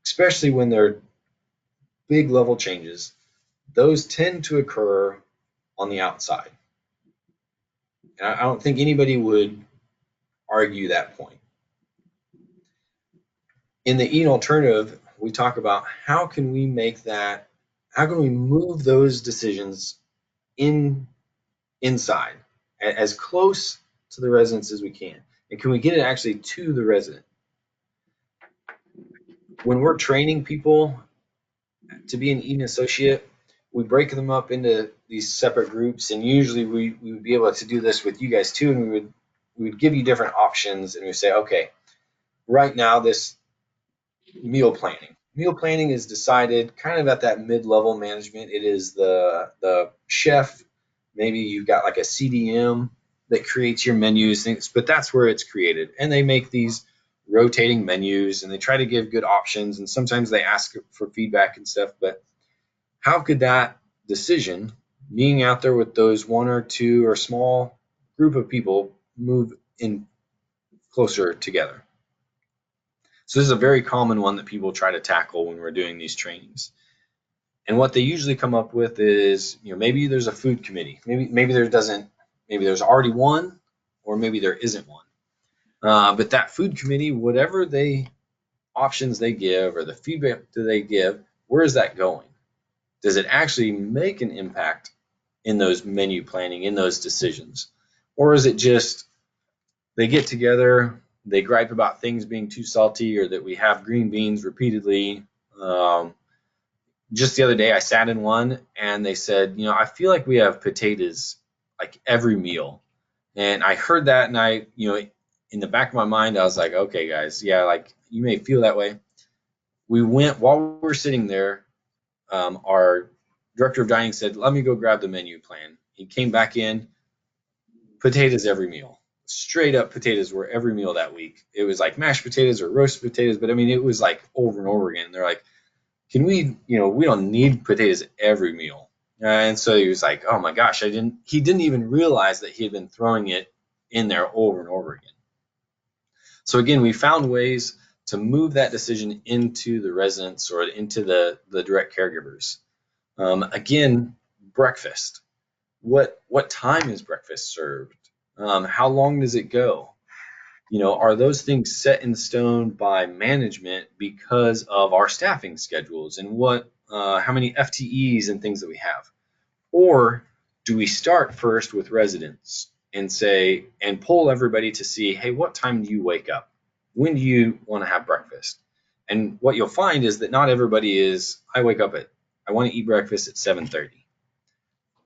B: especially when they're big level changes, those tend to occur on the outside. And I don't think anybody would argue that point. In the Eaton Alternative, we talk about how can we move those decisions inside, as close to the residents as we can. And can we get it actually to the resident? When we're training people to be an Eaton associate, we break them up into these separate groups, and usually we would be able to do this with you guys too, and we would give you different options, and we say, okay, right now this meal planning is decided kind of at that mid-level management. It is the chef, maybe you've got like a CDM that creates your menus, things, but that's where it's created, and they make these rotating menus, and they try to give good options, and sometimes they ask for feedback and stuff. But how could that decision, being out there with those one or two or small group of people, move in closer together? So this is a very common one that people try to tackle when we're doing these trainings. And what they usually come up with is, maybe there's a food committee, maybe there's already one, or maybe there isn't one. But that food committee, whatever options they give or the feedback that they give, where is that going? Does it actually make an impact in those menu planning, in those decisions? Or is it just they get together, they gripe about things being too salty or that we have green beans repeatedly? Just the other day I sat in one and they said, I feel like we have potatoes like every meal. And I heard that, and I, in the back of my mind, I was like, okay, guys, yeah, like you may feel that way. We went, while we were sitting there, our director of dining said, let me go grab the menu plan. He came back in, potatoes every meal. Straight up potatoes were every meal that week. It was like mashed potatoes or roasted potatoes, but I mean, it was like over and over again. They're like, can we, we don't need potatoes every meal. And so he was like, oh my gosh, he didn't even realize that he had been throwing it in there over and over again. So again, we found ways to move that decision into the residents or into the direct caregivers. Again, breakfast. What time is breakfast served? How long does it go? Are those things set in stone by management because of our staffing schedules and how many FTEs and things that we have? Or do we start first with residents and say, and poll everybody to see, hey, what time do you wake up? When do you want to have breakfast? And what you'll find is that not everybody is, I want to eat breakfast at 7:30.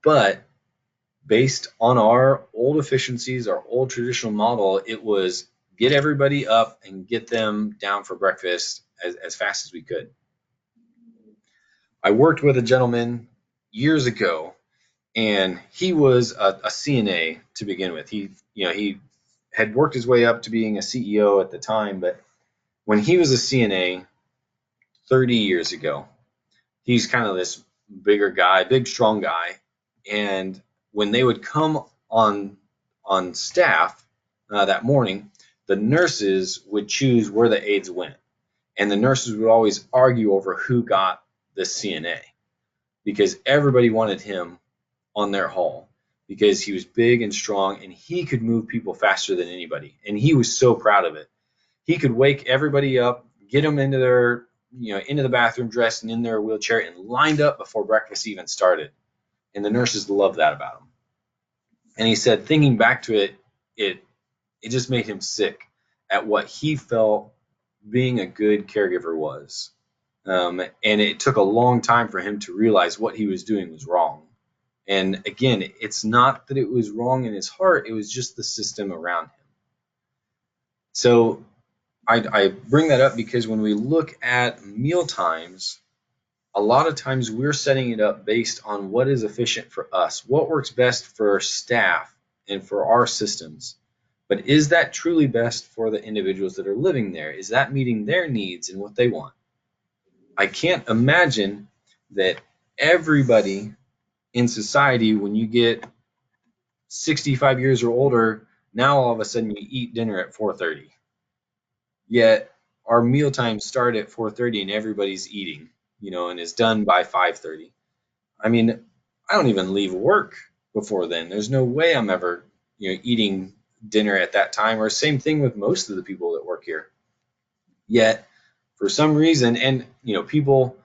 B: But based on our old efficiencies, our old traditional model, it was get everybody up and get them down for breakfast as fast as we could. I worked with a gentleman years ago, and he was a CNA to begin with. He had worked his way up to being a CEO at the time, but when he was a CNA 30 years ago, he's kind of this bigger guy, big, strong guy. And when they would come on staff that morning, the nurses would choose where the aides went. And the nurses would always argue over who got the CNA because everybody wanted him on their hall because he was big and strong and he could move people faster than anybody. And he was so proud of it. He could wake everybody up, get them into their, into the bathroom dressed and in their wheelchair and lined up before breakfast even started. And the nurses loved that about him. And he said, thinking back to it, it just made him sick at what he felt being a good caregiver was. And it took a long time for him to realize what he was doing was wrong. And again, it's not that it was wrong in his heart, it was just the system around him. So I bring that up because when we look at meal times, a lot of times we're setting it up based on what is efficient for us, what works best for our staff and for our systems. But is that truly best for the individuals that are living there? Is that meeting their needs and what they want? I can't imagine that everybody in society, when you get 65 years or older, now all of a sudden you eat dinner at 4:30. Yet our meal times start at 4:30 and everybody's eating, and is done by 5:30. I mean, I don't even leave work before then. There's no way I'm ever, eating dinner at that time, or same thing with most of the people that work here. Yet for some reason, and people,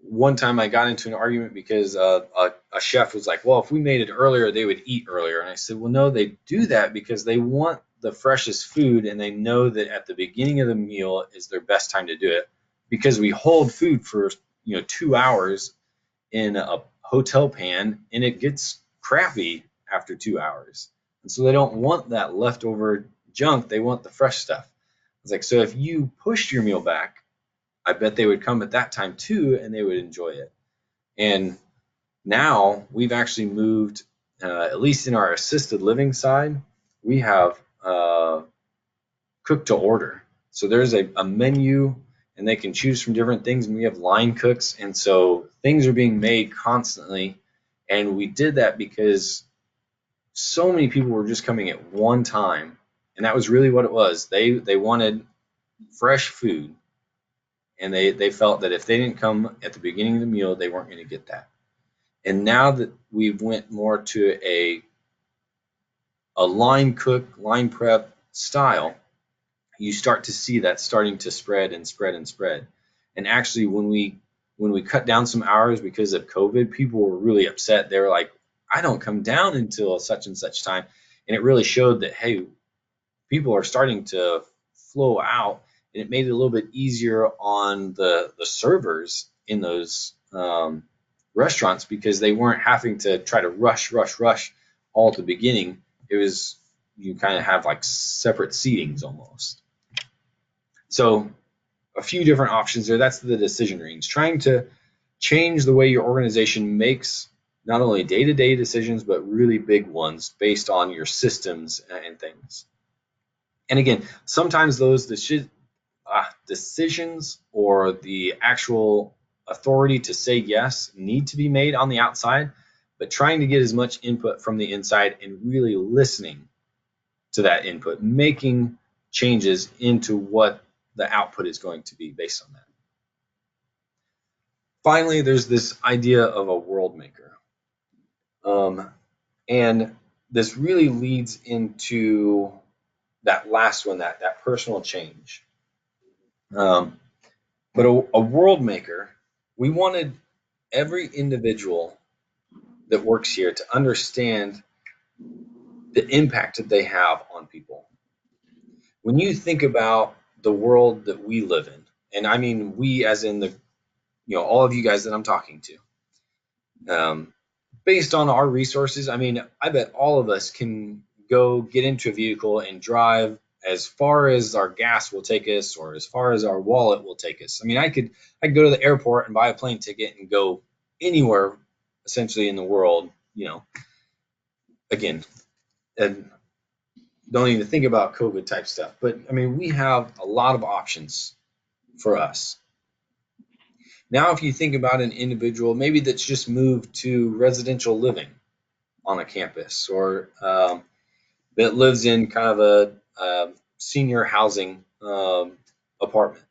B: one time I got into an argument because a chef was like, well, if we made it earlier, they would eat earlier. And I said, well, no, they do that because they want the freshest food, and they know that at the beginning of the meal is their best time to do it, because we hold food for 2 hours in a hotel pan and it gets crappy after 2 hours. And so they don't want that leftover junk. They want the fresh stuff. It's like, so if you pushed your meal back, I bet they would come at that time too and they would enjoy it. And now we've actually moved, at least in our assisted living side, we have cook to order. So there's a menu and they can choose from different things. And we have line cooks. And so things are being made constantly. And we did that because so many people were just coming at one time. And that was really what it was. They wanted fresh food. And they felt that if they didn't come at the beginning of the meal, they weren't going to get that. And now that we went more to a line cook, line prep style, you start to see that starting to spread and spread and spread. And actually, when we cut down some hours because of COVID, people were really upset. They were like, I don't come down until such and such time. And it really showed that, hey, people are starting to flow out. And it made it a little bit easier on the servers in those restaurants because they weren't having to try to rush all at the beginning. It was, you kind of have like separate seatings almost. So a few different options there. That's the decision range. Trying to change the way your organization makes not only day-to-day decisions, but really big ones based on your systems and things. And again, sometimes those decisions or the actual authority to say yes need to be made on the outside, but trying to get as much input from the inside and really listening to that input, making changes into what the output is going to be based on that. Finally, there's this idea of a world maker. And this really leads into that last one, that personal change. But a world maker, we wanted every individual that works here to understand the impact that they have on people. When you think about the world that we live in, and I mean we as in the, all of you guys that I'm talking to, based on our resources, I mean, I bet all of us can go get into a vehicle and drive as far as our gas will take us or as far as our wallet will take us. I mean, I could go to the airport and buy a plane ticket and go anywhere essentially in the world, again, and don't even think about COVID type stuff. But I mean, we have a lot of options for us. Now, if you think about an individual, maybe that's just moved to residential living on a campus or that lives in kind of a senior housing apartment.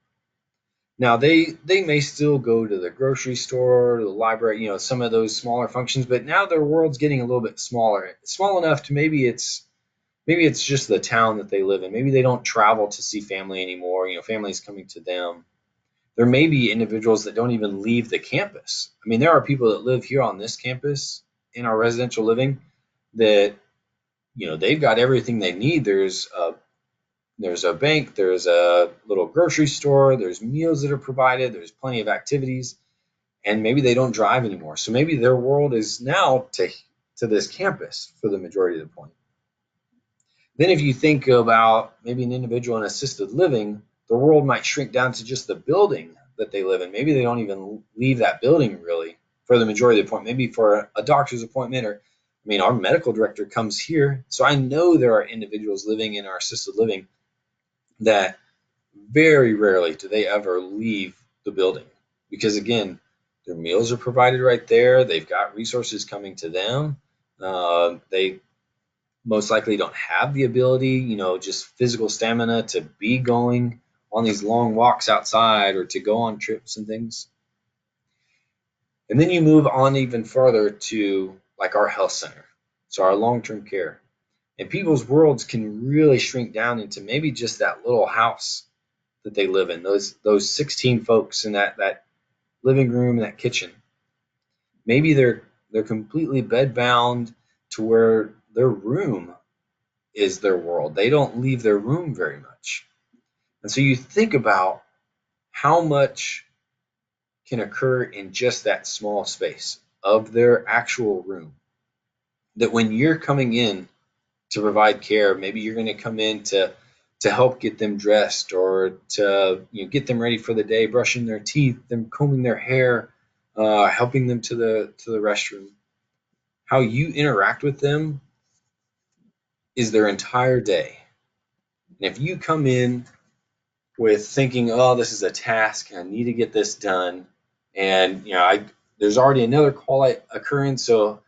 B: Now, they may still go to the grocery store, the library, some of those smaller functions, but now their world's getting a little bit smaller. Small enough to maybe it's just the town that they live in. Maybe they don't travel to see family anymore. Family's coming to them. There may be individuals that don't even leave the campus. I mean, there are people that live here on this campus in our residential living that, they've got everything they need. There's a bank, there's a little grocery store, there's meals that are provided, there's plenty of activities, and maybe they don't drive anymore. So maybe their world is now to this campus for the majority of the point. Then if you think about maybe an individual in assisted living, the world might shrink down to just the building that they live in. Maybe they don't even leave that building really for the majority of the point. Maybe for a doctor's appointment or, our medical director comes here. So I know there are individuals living in our assisted living that very rarely do they ever leave the building because, again, their meals are provided right there. They've got resources coming to them. They most likely don't have the ability, just physical stamina to be going on these long walks outside or to go on trips and things. And then you move on even further to like our health center, so our long-term care. And people's worlds can really shrink down into maybe just that little house that they live in, those 16 folks in that living room and that kitchen. Maybe they're completely bedbound to where their room is their world. They don't leave their room very much. And so you think about how much can occur in just that small space of their actual room. That when you're coming in to provide care, maybe you're going to come in to help get them dressed, or to get them ready for the day, brushing their teeth, them combing their hair, helping them to the restroom. How you interact with them is their entire day. And if you come in with thinking, oh, this is a task, I need to get this done, and there's already another call occurring, so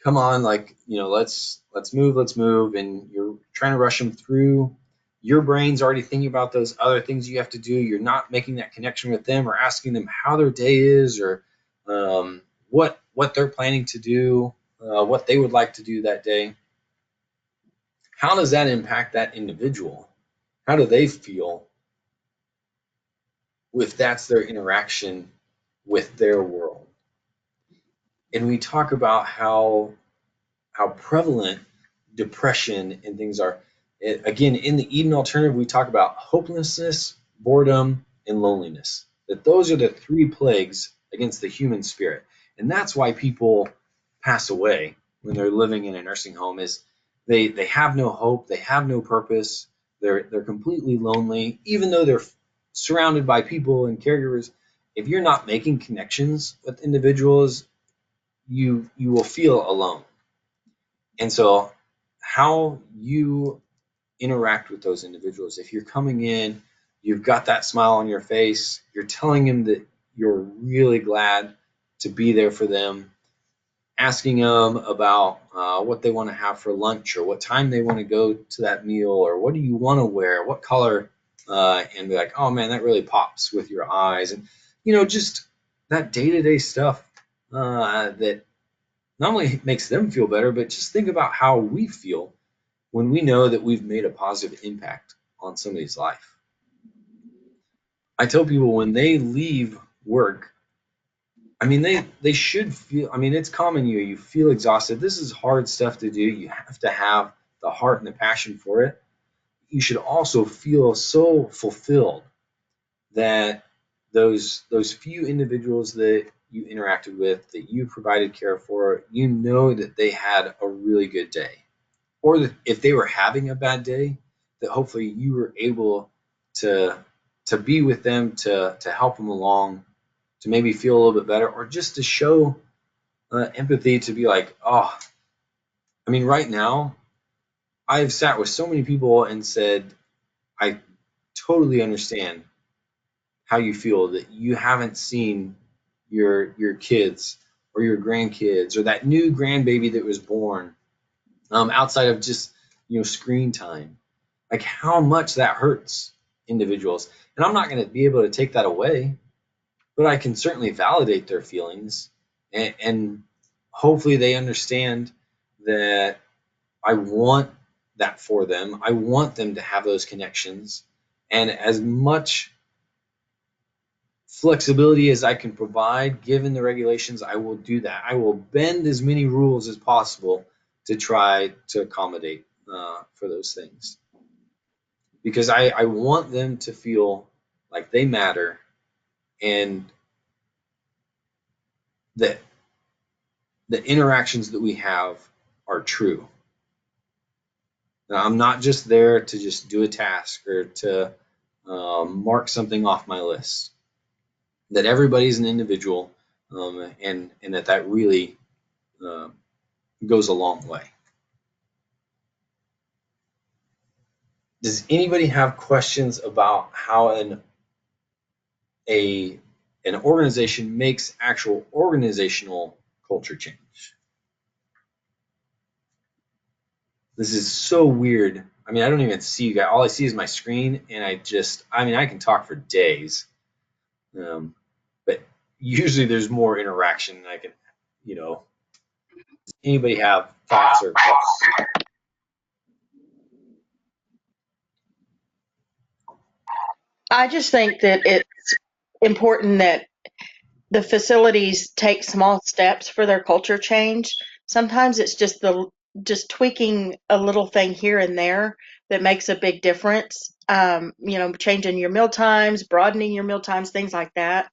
B: come on, let's move, and you're trying to rush them through. Your brain's already thinking about those other things you have to do. You're not making that connection with them or asking them how their day is, or what they're planning to do, what they would like to do that day. How does that impact that individual? How do they feel if that's their interaction with their world? And we talk about how prevalent depression and things are. Again, in the Eden Alternative, we talk about hopelessness, boredom, and loneliness. That those are the three plagues against the human spirit. And that's why people pass away when they're living in a nursing home, is they have no hope, they have no purpose, they're completely lonely, even though they're surrounded by people and caregivers. If you're not making connections with individuals, you will feel alone. And so how you interact with those individuals, if you're coming in, you've got that smile on your face, you're telling them that you're really glad to be there for them, asking them about what they want to have for lunch, or what time they want to go to that meal, or what do you want to wear, what color, and be like, oh man, that really pops with your eyes. And just that day-to-day stuff that not only makes them feel better, but just think about how we feel when we know that we've made a positive impact on somebody's life. I tell people when they leave work, they should feel, it's common, you feel exhausted. This is hard stuff to do. You have to have the heart and the passion for it. You should also feel so fulfilled that those few individuals that you interacted with, that you provided care for, that they had a really good day. Or that if they were having a bad day, that hopefully you were able to be with them, to help them along, to maybe feel a little bit better, or just to show empathy, to be like, oh, right now, I've sat with so many people and said, I totally understand how you feel that you haven't seen your kids or your grandkids or that new grandbaby that was born outside of just screen time, like how much that hurts individuals. And I'm not going to be able to take that away, but I can certainly validate their feelings, and hopefully they understand that I want that for them. I want them to have those connections, and as much flexibility as I can provide, given the regulations, I will do that. I will bend as many rules as possible to try to accommodate for those things, because I want them to feel like they matter, and that the interactions that we have are true. Now, I'm not just there to just do a task or to mark something off my list. That everybody's an individual, and that really goes a long way. Does anybody have questions about how an organization makes actual organizational culture change? This is so weird. I don't even see you guys. All I see is my screen, and I can talk for days. But usually there's more interaction, and I can, does anybody have thoughts or questions?
D: I just think that it's important that the facilities take small steps for their culture change. Sometimes it's just tweaking a little thing here and there that makes a big difference. Changing your meal times, broadening your meal times, things like that.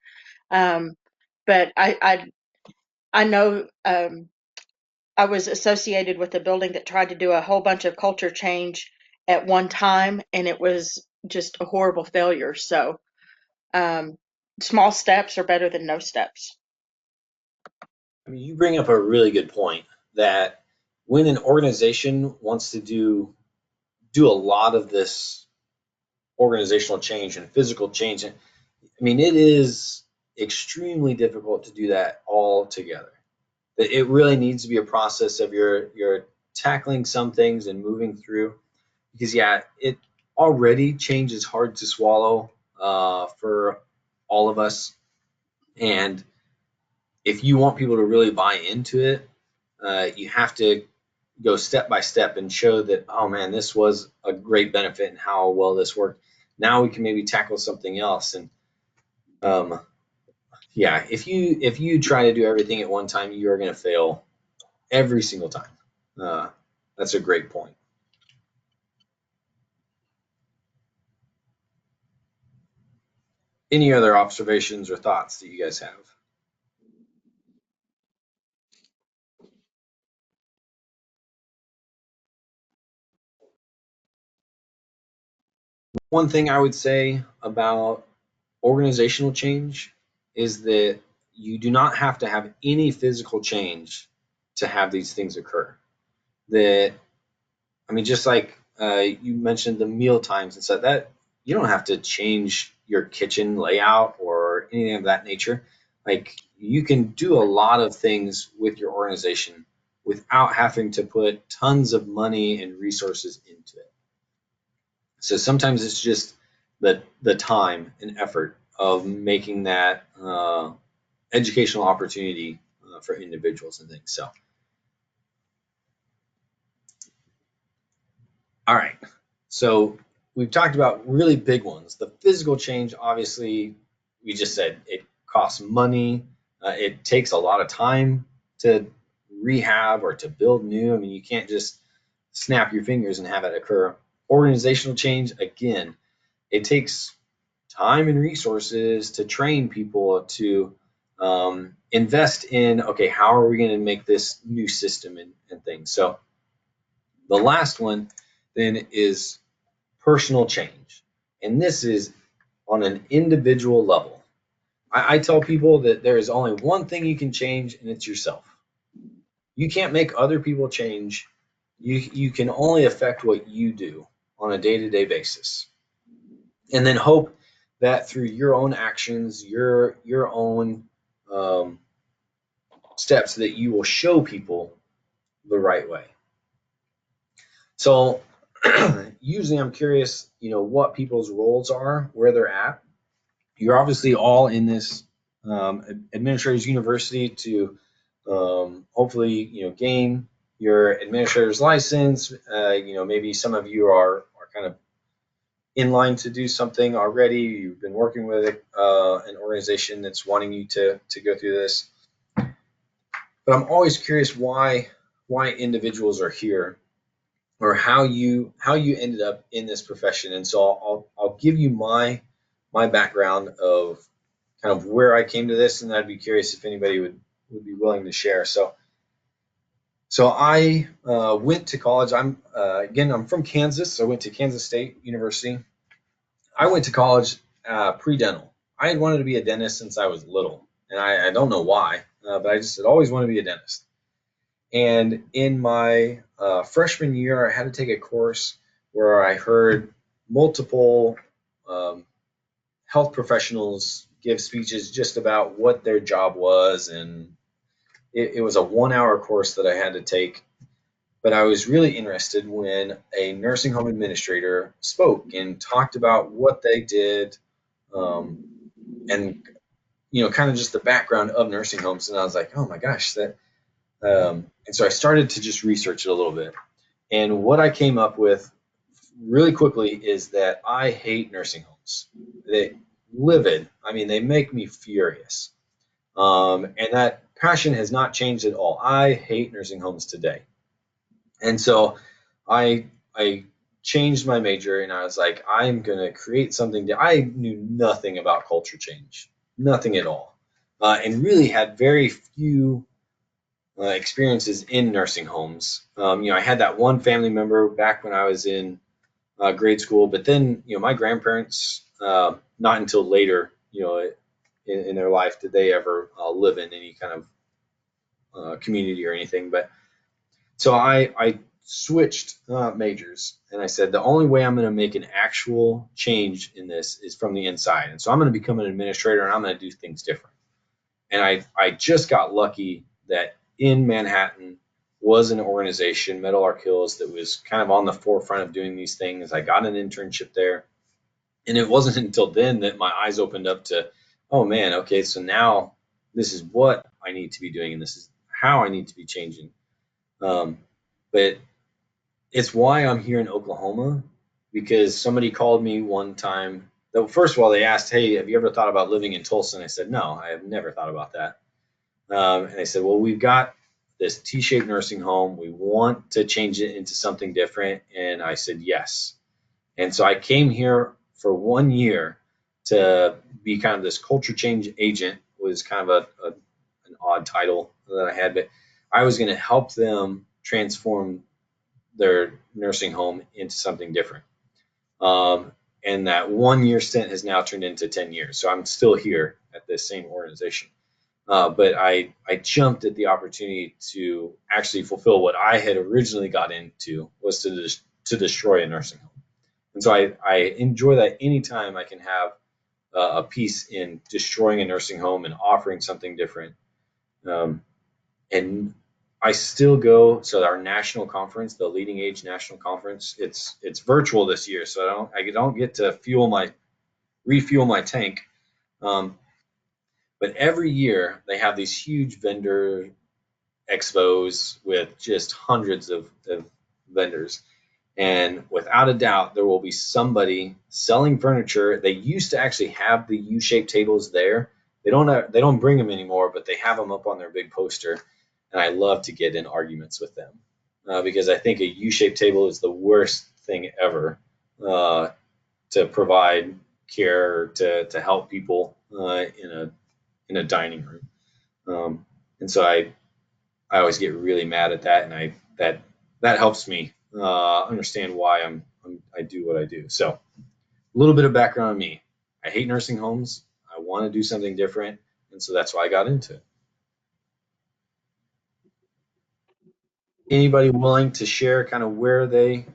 D: but I know I was associated with a building that tried to do a whole bunch of culture change at one time, and it was just a horrible failure. So small steps are better than no steps.
B: I mean, you bring up a really good point that when an organization wants to do a lot of this organizational change and physical change, I mean, it is extremely difficult to do that all together. It really needs to be a process of you're tackling some things and moving through, because yeah, it already change is hard to swallow for all of us, and if you want people to really buy into it, you have to go step by step and show that, oh man, this was a great benefit and how well this worked. Now we can maybe tackle something else. And yeah, if you try to do everything at one time, you are going to fail every single time. That's a great point. Any other observations or thoughts that you guys have? One thing I would say about organizational change is that you do not have to have any physical change to have these things occur. That, I mean, just like you mentioned the meal times and stuff, that you don't have to change your kitchen layout or anything of that nature. Like, you can do a lot of things with your organization without having to put tons of money and resources into it. So sometimes it's just the time and effort of making that educational opportunity for individuals and things. So, all right. So we've talked about really big ones. The physical change, obviously, we just said it costs money. It takes a lot of time to rehab or to build new. I mean, you can't just snap your fingers and have it occur. Organizational change, again, it takes time and resources to train people to invest in, okay, how are we going to make this new system and things. So the last one then is personal change. And this is on an individual level. I tell people that there is only one thing you can change, and it's yourself. You can't make other people change. You can only affect what you do on a day-to-day basis. And then hope that through your own actions, your own steps, that you will show people the right way. So usually I'm curious, what people's roles are, where they're at. You're obviously all in this administrators university to hopefully, gain your administrator's license. Maybe some of you are kind of in line to do something already. You've been working with an organization that's wanting you to go through this. But I'm always curious why individuals are here, or how you ended up in this profession. And so I'll give you my background of kind of where I came to this, and I'd be curious if anybody would be willing to share. So I went to college. I'm from Kansas. I went to Kansas State University. I went to college pre-dental. I had wanted to be a dentist since I was little, and I don't know why, but I just had always wanted to be a dentist. And in my freshman year, I had to take a course where I heard multiple health professionals give speeches just about what their job was, and it was a 1-hour course that I had to take. But I was really interested when a nursing home administrator spoke and talked about what they did, and kind of just the background of nursing homes. And I was like, oh my gosh, that. And so I started to just research it a little bit. And what I came up with really quickly is that I hate nursing homes. They livid. I mean, they make me furious. And that passion has not changed at all. I hate nursing homes today. And so I changed my major, and I was like, I'm going to create something that I knew nothing about culture change, nothing at all. and really had very few experiences in nursing homes. I had that one family member back when I was in grade school, but then my grandparents, not until later, in their life did they ever live in any kind of community or anything. But so I switched majors, and I said the only way I'm going to make an actual change in this is from the inside, and so I'm going to become an administrator, and I'm going to do things different. And I just got lucky that in Manhattan was an organization, Meadowlark Hills, that was kind of on the forefront of doing these things. I got an internship there. And it wasn't until then that my eyes opened up to, oh man, okay, so now this is what I need to be doing, and this is how I need to be changing. But it's why I'm here in Oklahoma, because somebody called me one time. First of all, they asked, hey, have you ever thought about living in Tulsa? And I said, no, I have never thought about that. And they said, well, we've got this T-shaped nursing home. We want to change it into something different. And I said, yes. And so I came here for 1 year to be kind of this culture change agent. Was kind of an odd title that I had, but I was going to help them transform their nursing home into something different. And that 1 year stint has now turned into 10 years. So I'm still here at this same organization. But I jumped at the opportunity to actually fulfill what I had originally got into, was to destroy a nursing home. And so I enjoy that anytime I can have a piece in destroying a nursing home and offering something different. And I still go. So our national conference, the Leading Age National Conference, it's virtual this year, so I don't get to refuel my tank. But every year they have these huge vendor expos with just hundreds of vendors. And without a doubt, there will be somebody selling furniture. They used to actually have the U-shaped tables there. They don't bring them anymore, but they have them up on their big poster. And I love to get in arguments with them because I think a U-shaped table is the worst thing ever to provide care to help people in a dining room. And so I always get really mad at that, and that helps me understand why I do what I do. So a little bit of background on me. I hate nursing homes. I want to do something different, and so that's why I got into it. Anybody willing to share kind of where they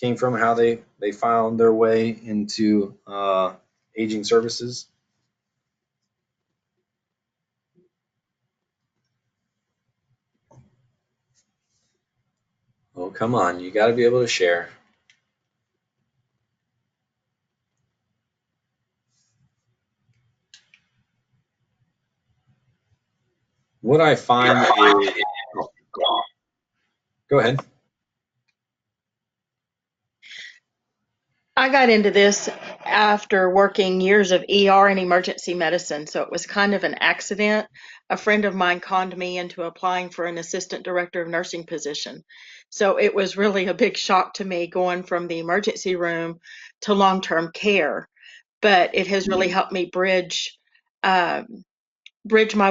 B: came from, how they found their way into aging services? Oh, come on. You got to be able to share. What I find is, go ahead.
D: I got into this after working years of ER and emergency medicine, so it was kind of an accident. A friend of mine conned me into applying for an assistant director of nursing position. So it was really a big shock to me going from the emergency room to long-term care. But it has really helped me bridge my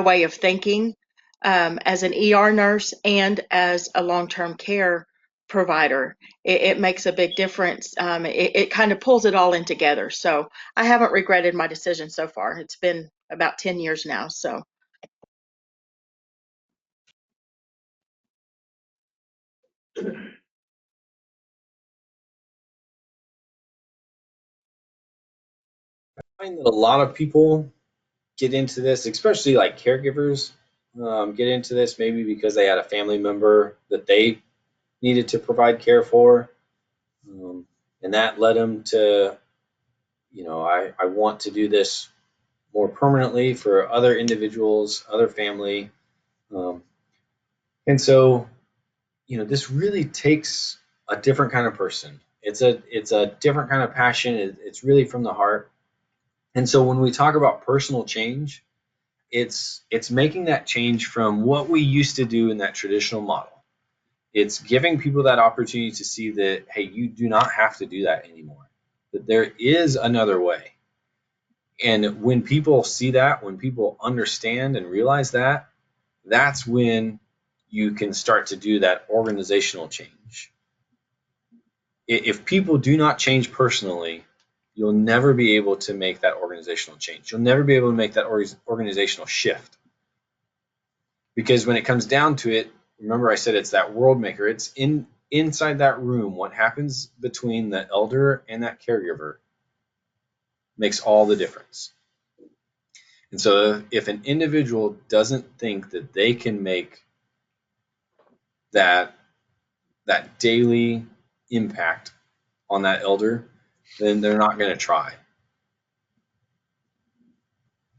D: way of thinking as an ER nurse and as a long-term care provider. It makes a big difference. It kind of pulls it all in together. So I haven't regretted my decision so far. It's been about 10 years now. So
B: I find that a lot of people get into this, especially like caregivers, get into this maybe because they had a family member that they needed to provide care for. And that led them to, I want to do this more permanently for other individuals, other family. And so, this really takes a different kind of person. It's a different kind of passion. It's really from the heart. And so when we talk about personal change, it's making that change from what we used to do in that traditional model. It's giving people that opportunity to see that, hey, you do not have to do that anymore, that there is another way. And when people see that, when people understand and realize that, that's when you can start to do that organizational change. If people do not change personally, you'll never be able to make that organizational change. You'll never be able to make that organizational shift. Because when it comes down to it, remember I said it's that world maker. It's inside that room, what happens between the elder and that caregiver makes all the difference. And so if an individual doesn't think that they can make that daily impact on that elder, then they're not going to try.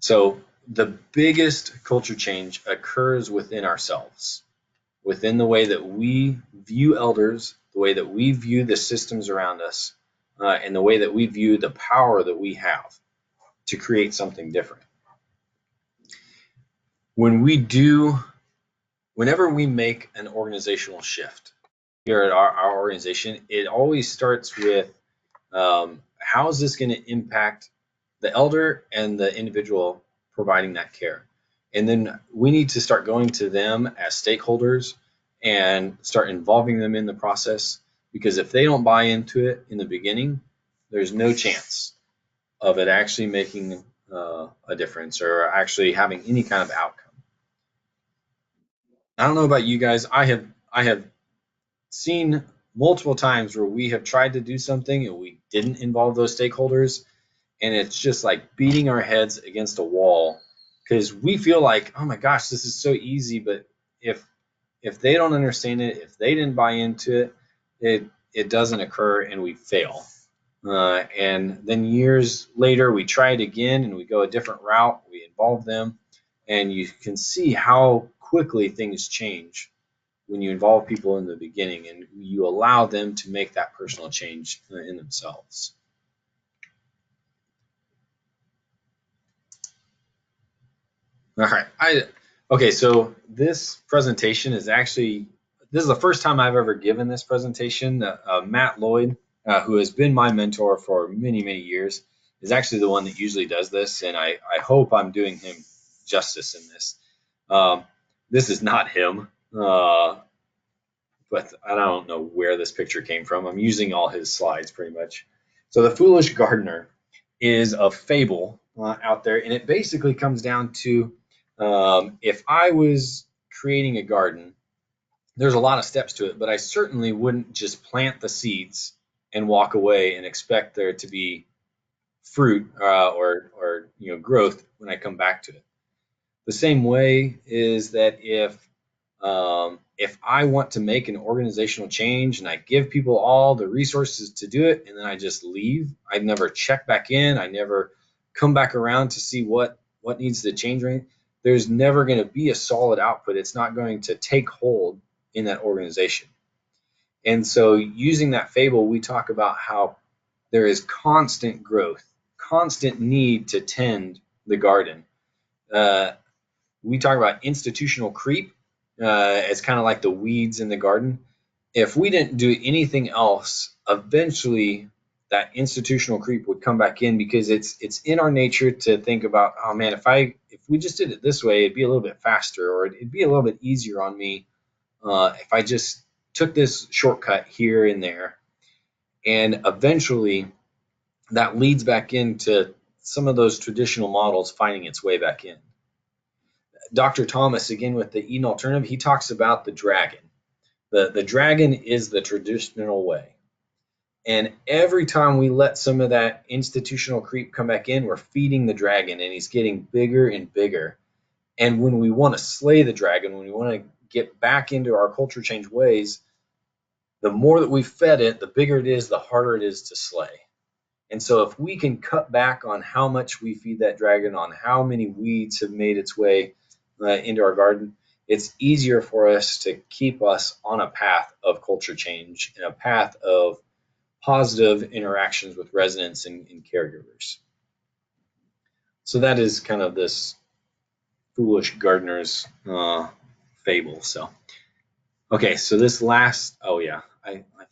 B: So the biggest culture change occurs within ourselves, within the way that we view elders, the way that we view the systems around us, and the way that we view the power that we have to create something different. Whenever we make an organizational shift here at our organization, it always starts with how is this going to impact the elder and the individual providing that care? And then we need to start going to them as stakeholders and start involving them in the process, because if they don't buy into it in the beginning, there's no chance of it actually making a difference or actually having any kind of outcome. I don't know about you guys. I have seen multiple times where we have tried to do something and we didn't involve those stakeholders, and it's just like beating our heads against a wall because we feel like, oh my gosh, this is so easy, but if they don't understand it, if they didn't buy into it, it doesn't occur and we fail. And then years later, we try it again and we go a different route. We involve them, and you can see how quickly things change when you involve people in the beginning and you allow them to make that personal change in themselves. All right. Okay, so this presentation is this is the first time I've ever given this presentation. Matt Lloyd, who has been my mentor for many, many years, is actually the one that usually does this, and I hope I'm doing him justice in this. This is not him, but I don't know where this picture came from. I'm using all his slides pretty much. So the Foolish Gardener is a fable out there, and it basically comes down to if I was creating a garden, there's a lot of steps to it, but I certainly wouldn't just plant the seeds and walk away and expect there to be fruit or growth when I come back to it. The same way is that if I want to make an organizational change and I give people all the resources to do it and then I just leave, I never check back in, I never come back around to see what needs to change, there's never going to be a solid output. It's not going to take hold in that organization. And so using that fable, we talk about how there is constant growth, constant need to tend the garden. We talk about institutional creep as kind of like the weeds in the garden. If we didn't do anything else, eventually that institutional creep would come back in, because it's in our nature to think about, oh man, if we just did it this way, it'd be a little bit faster, or it'd be a little bit easier on me if I just took this shortcut here and there. And eventually that leads back into some of those traditional models finding its way back in. Dr. Thomas, again with the Eden Alternative, he talks about the dragon. The dragon is the traditional way. And every time we let some of that institutional creep come back in, we're feeding the dragon, and he's getting bigger and bigger. And when we want to slay the dragon, when we want to get back into our culture change ways, the more that we fed it, the bigger it is, the harder it is to slay. And so if we can cut back on how much we feed that dragon, on how many weeds have made its way into our garden, it's easier for us to keep us on a path of culture change and a path of positive interactions with residents and caregivers. So that is kind of this Foolish Gardener's fable. So, okay, so this last, I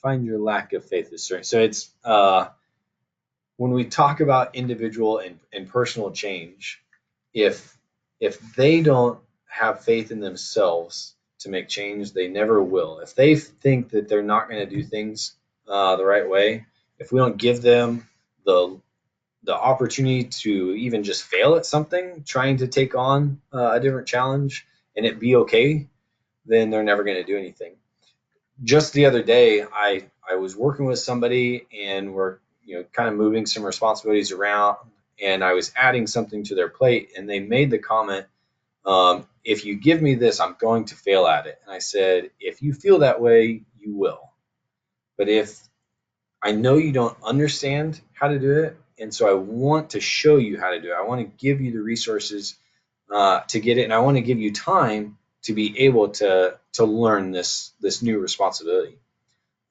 B: find your lack of faith is certain. So it's when we talk about individual and personal change, if they don't have faith in themselves to make change, they never will. If they think that they're not going to do things the right way, if we don't give them the opportunity to even just fail at something, trying to take on a different challenge and it be okay, then they're never going to do anything. Just the other day, I was working with somebody and we're kind of moving some responsibilities around, and I was adding something to their plate, and they made the comment, if you give me this, I'm going to fail at it. And I said, if you feel that way, you will. But if I know you don't understand how to do it, and so I want to show you how to do it. I want to give you the resources to get it, and I want to give you time to be able to learn this new responsibility.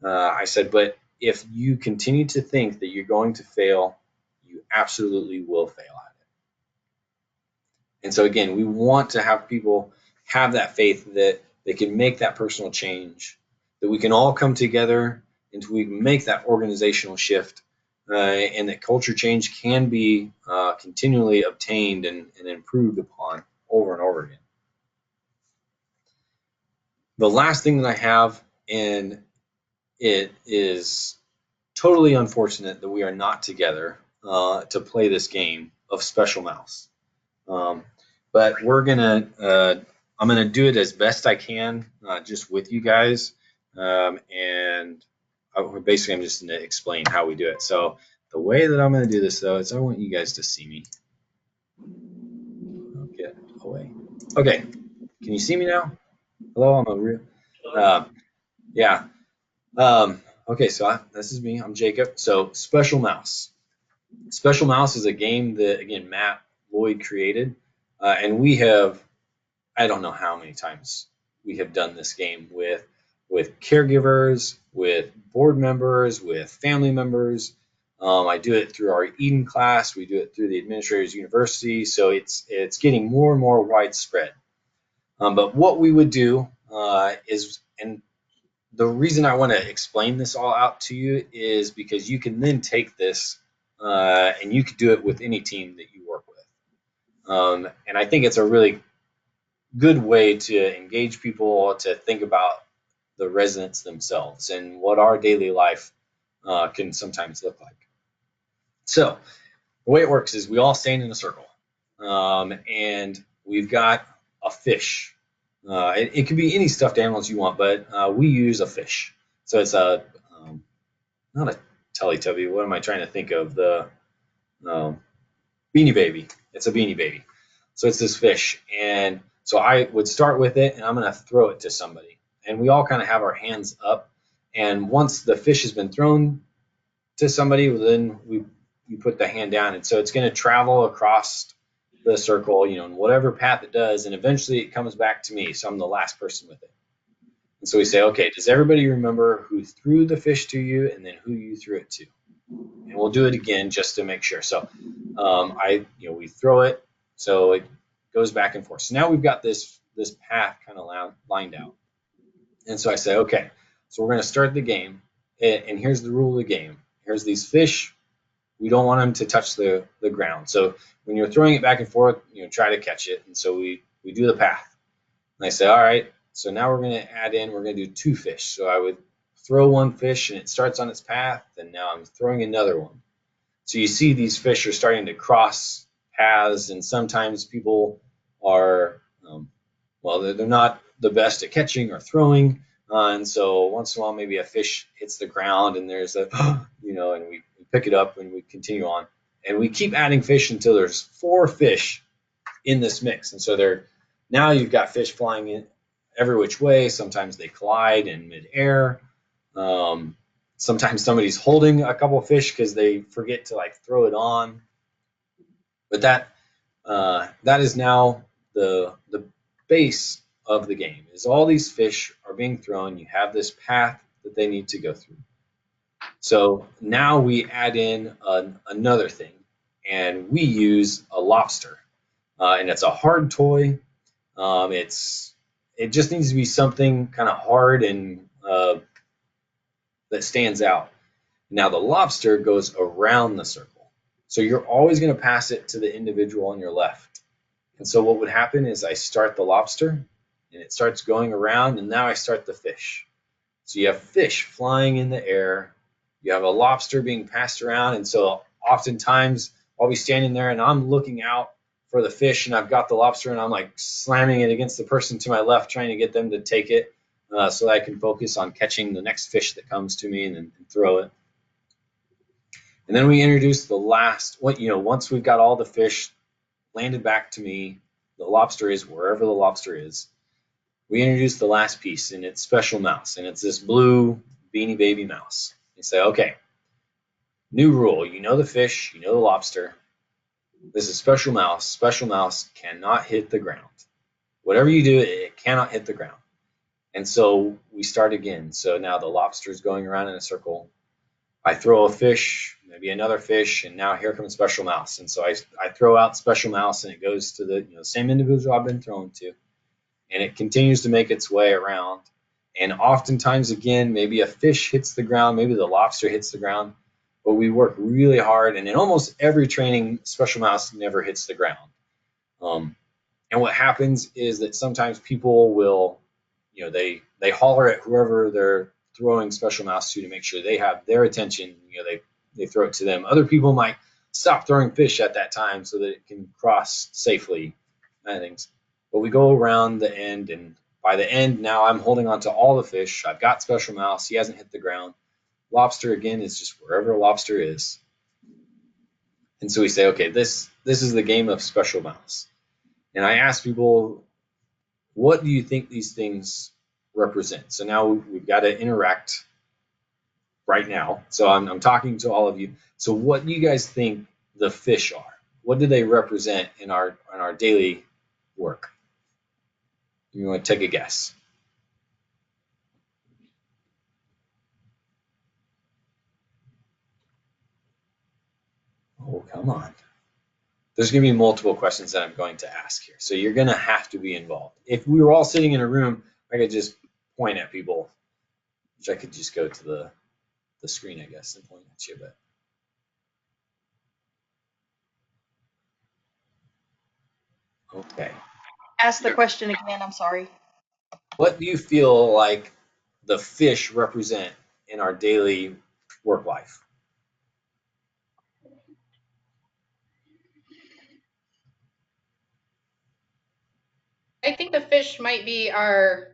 B: I said, but if you continue to think that you're going to fail, you absolutely will fail at it. And so again, we want to have people have that faith that they can make that personal change, that we can all come together and we can make that organizational shift, and that culture change can be continually obtained and improved upon over and over again. The last thing that I have, and it is totally unfortunate that we are not together to play this game of Special Mouse. But I'm gonna do it as best I can, just with you guys, and basically I'm just gonna explain how we do it. So the way that I'm gonna do this though is I want you guys to see me. Get away. Okay, can you see me now? Hello, I'm a real. Yeah. Okay, so this is me. I'm Jacob. So Special Mouse. Special Mouse is a game that, again, Matt Lloyd created, and we have, I don't know how many times we have done this game with caregivers, with board members, with family members. I do it through our Eden class. We do it through the Administrators University. So it's getting more and more widespread. But what we would do is, and the reason I want to explain this all out to you is because you can then take this and you could do it with any team that you work with. And I think it's a really good way to engage people to think about the residents themselves and what our daily life can sometimes look like. So the way it works is we all stand in a circle, and we've got a fish. It could be any stuffed animals you want, but we use a fish. So it's not a Teletubby. What am I trying to think of? The Beanie Baby. It's a Beanie Baby. So it's this fish. And so I would start with it, and I'm going to throw it to somebody. And we all kind of have our hands up. And once the fish has been thrown to somebody, then you put the hand down. And so it's going to travel across the circle, in whatever path it does. And eventually it comes back to me. So I'm the last person with it. And so we say, okay, does everybody remember who threw the fish to you and then who you threw it to? And we'll do it again just to make sure. So we throw it, so it goes back and forth. So now we've got this path kind of lined out. And so I say, okay, so we're going to start the game. And here's the rule of the game. Here's these fish. We don't want them to touch the ground. So when you're throwing it back and forth, try to catch it. And so we do the path. And I say, all right, so now we're going to do two fish. So I would throw one fish and it starts on its path, and now I'm throwing another one. So you see these fish are starting to cross paths, and sometimes people are, they're not the best at catching or throwing. And so once in a while, maybe a fish hits the ground and there's and we pick it up and we continue on. And we keep adding fish until there's 4 fish in this mix. And so now you've got fish flying in every which way. Sometimes they collide in midair. Sometimes somebody's holding a couple of fish because they forget to throw it on. But that is now the base of the game. Is all these fish are being thrown. You have this path that they need to go through. So now we add in another thing, and we use a lobster, and it's a hard toy. It just needs to be something kind of hard and that stands out. Now the lobster goes around the circle. So you're always going to pass it to the individual on your left. And so what would happen is I start the lobster and it starts going around, and now I start the fish. So you have fish flying in the air, you have a lobster being passed around, and so oftentimes I'll be standing there and I'm looking out for the fish, and I've got the lobster and I'm like slamming it against the person to my left, trying to get them to take it so that I can focus on catching the next fish that comes to me and throw it. And then we introduce the last, once we've got all the fish landed back to me, the lobster is wherever the lobster is. We introduce the last piece, and it's Special Mouse, and it's this blue Beanie Baby mouse. You say, okay, new rule. You know the fish, you know the lobster. This is Special Mouse. Special Mouse cannot hit the ground. Whatever you do, it cannot hit the ground. And so we start again. So now the lobster is going around in a circle. I throw a fish, maybe another fish, and now here comes Special Mouse. And so I throw out Special Mouse, and it goes to the same individual I've been thrown to. And it continues to make its way around. And oftentimes, again, maybe a fish hits the ground, maybe the lobster hits the ground, but we work really hard. And in almost every training, Special Mouse never hits the ground. And what happens is that sometimes people will, they holler at whoever they're throwing Special Mouse to make sure they have their attention. They throw it to them. Other people might stop throwing fish at that time so that it can cross safely, kind of things. But we go around the end, and by the end, now I'm holding on to all the fish. I've got Special Mouse. He hasn't hit the ground. Lobster, again, is just wherever a lobster is. And so we say, okay, this is the game of Special Mouse. And I ask people, what do you think these things represent? So now we've got to interact right now. So I'm talking to all of you. So what do you guys think the fish are? What do they represent in our daily work? You want to take a guess? Oh, come on. There's going to be multiple questions that I'm going to ask here. So you're going to have to be involved. If we were all sitting in a room, I could just point at people, which I could just go to the screen, I guess, and point at you. But okay.
D: Ask the question again. I'm sorry.
B: What do you feel like the fish represent in our daily work life?
G: I think the fish might be our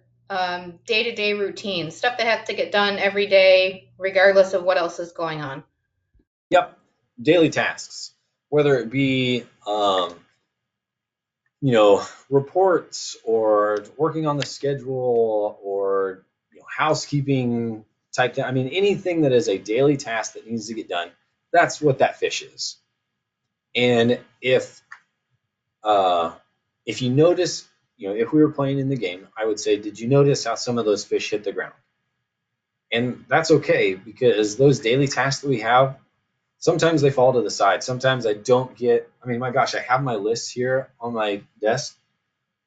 G: day-to-day routine, stuff that has to get done every day, regardless of what else is going on.
B: Yep, daily tasks, whether it be reports or working on the schedule or housekeeping type thing. I mean, anything that is a daily task that needs to get done, that's what that fish is. And if you notice, if we were playing in the game, I would say, did you notice how some of those fish hit the ground? And that's okay, because those daily tasks that we have, sometimes they fall to the side. Sometimes I don't get, my gosh, I have my list here on my desk.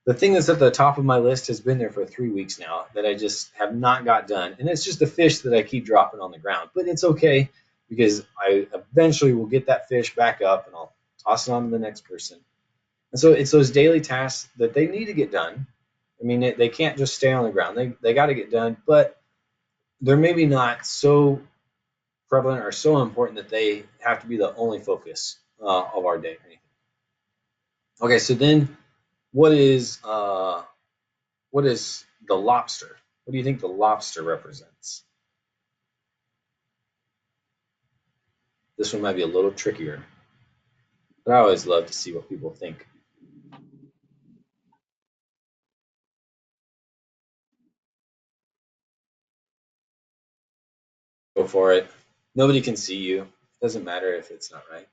B: The thing that's at the top of my list has been there for 3 weeks now that I just have not got done. And it's just a fish that I keep dropping on the ground. But it's okay, because I eventually will get that fish back up and I'll toss it on to the next person. And so it's those daily tasks that they need to get done. They can't just stay on the ground. They got to get done, but they're maybe not so prevalent or so important that they have to be the only focus of our day. Okay, so then what is the lobster? What do you think the lobster represents? This one might be a little trickier, but I always love to see what people think. Go for it. Nobody can see you. Doesn't matter if it's not right.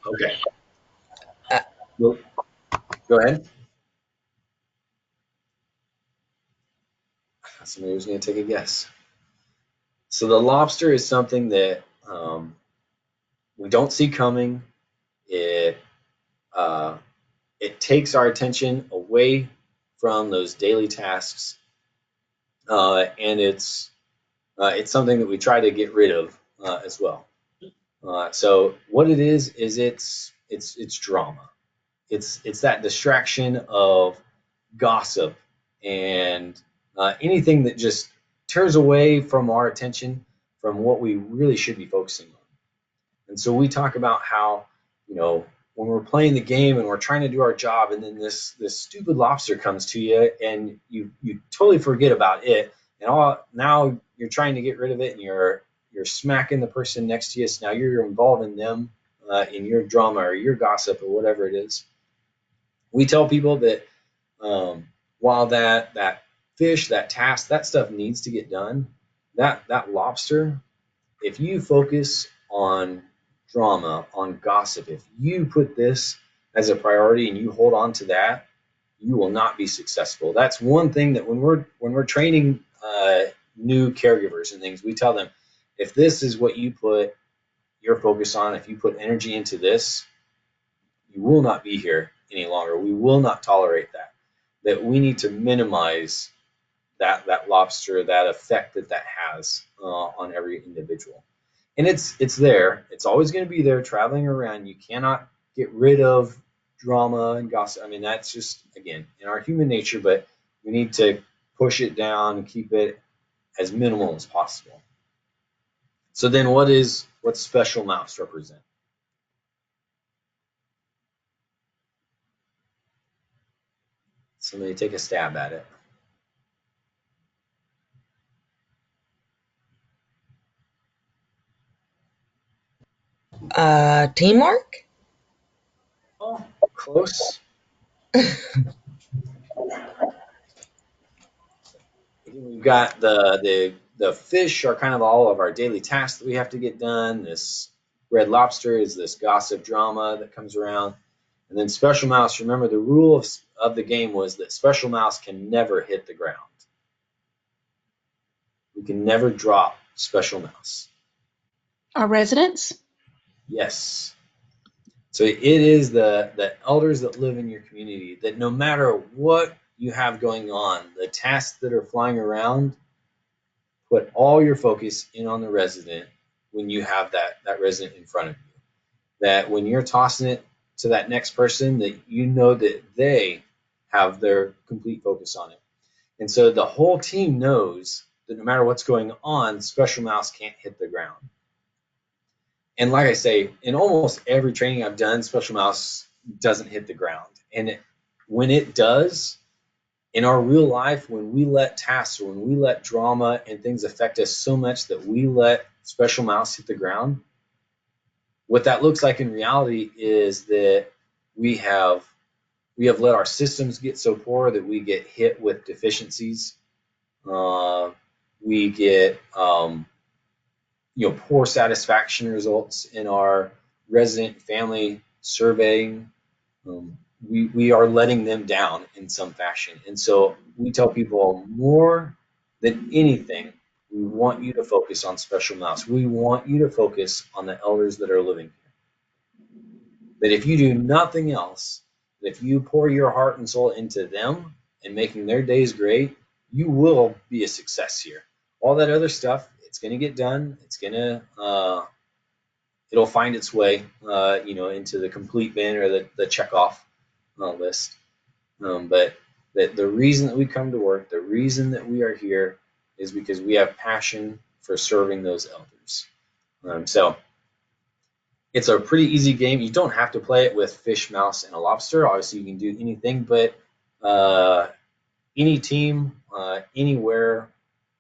B: Okay. Go ahead. Somebody was going to take a guess. So the lobster is something that we don't see coming. It takes our attention away from those daily tasks, and it's something that we try to get rid of as well. So what it is it's drama. It's that distraction of gossip and anything that just tears away from our attention from what we really should be focusing on. And so we talk about how, when we're playing the game and we're trying to do our job, and then this stupid lobster comes to you, and you totally forget about it, and now you're trying to get rid of it, and you're smacking the person next to you. So now you're involving them in your drama or your gossip or whatever it is. We tell people that while that fish, that task, that stuff needs to get done, that lobster, if you focus on drama, on gossip, if you put this as a priority and you hold on to that, you will not be successful. That's one thing that when we're training new caregivers and things, we tell them, if this is what you put your focus on, if you put energy into this, you will not be here any longer. We will not tolerate that. That we need to minimize that lobster, that effect that has on every individual. And it's there. It's always going to be there, traveling around. You cannot get rid of drama and gossip. I mean, that's just, again, in our human nature, but we need to push it down and keep it as minimal as possible. So then what's Special Mouse represent? Somebody take a stab at it.
H: Teamwork?
B: Oh, close. We've got the fish are kind of all of our daily tasks that we have to get done. This red lobster is this gossip drama that comes around. And then Special Mouse, remember the rule of the game was that Special Mouse can never hit the ground. We can never drop Special Mouse.
I: Our residents?
B: Yes. So it is the elders that live in your community that no matter what you have going on, the tasks that are flying around, put all your focus in on the resident when you have that resident in front of you. That when you're tossing it to that next person, that you know that they have their complete focus on it. And so the whole team knows that no matter what's going on, Special Mouse can't hit the ground. And like I say, in almost every training I've done, Special Mouse doesn't hit the ground. And when it does, in our real life, when we let tasks or when we let drama and things affect us so much that we let Special Mouse hit the ground, what that looks like in reality is that we have let our systems get so poor that we get hit with deficiencies. We get poor satisfaction results in our resident family surveying. We are letting them down in some fashion. And so we tell people, more than anything, we want you to focus on Special Mouse. We want you to focus on the elders that are living here. That if you do nothing else, that if you pour your heart and soul into them and making their days great, you will be a success here. All that other stuff, it's going to get done. It's going to, it'll find its way, into the complete bin or the checkoff list. But that the reason that we come to work, the reason that we are here, is because we have passion for serving those elders. So it's a pretty easy game. You don't have to play it with fish, mouse, and a lobster. Obviously, you can do anything, but any team, anywhere,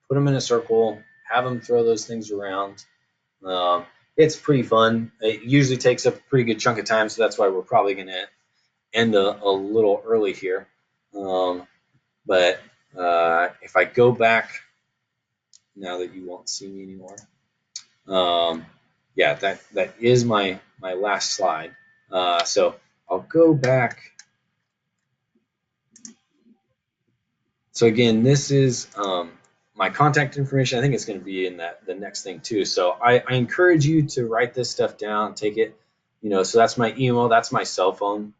B: put them in a circle, have them throw those things around. It's pretty fun. It usually takes up a pretty good chunk of time, so that's why we're probably going to end a little early here. But if I go back, now that you won't see me anymore, yeah, that is my last slide. So I'll go back. So again, this is my contact information, I think it's going to be in the next thing too. So I encourage you to write this stuff down, take it, so that's my email, that's my cell phone.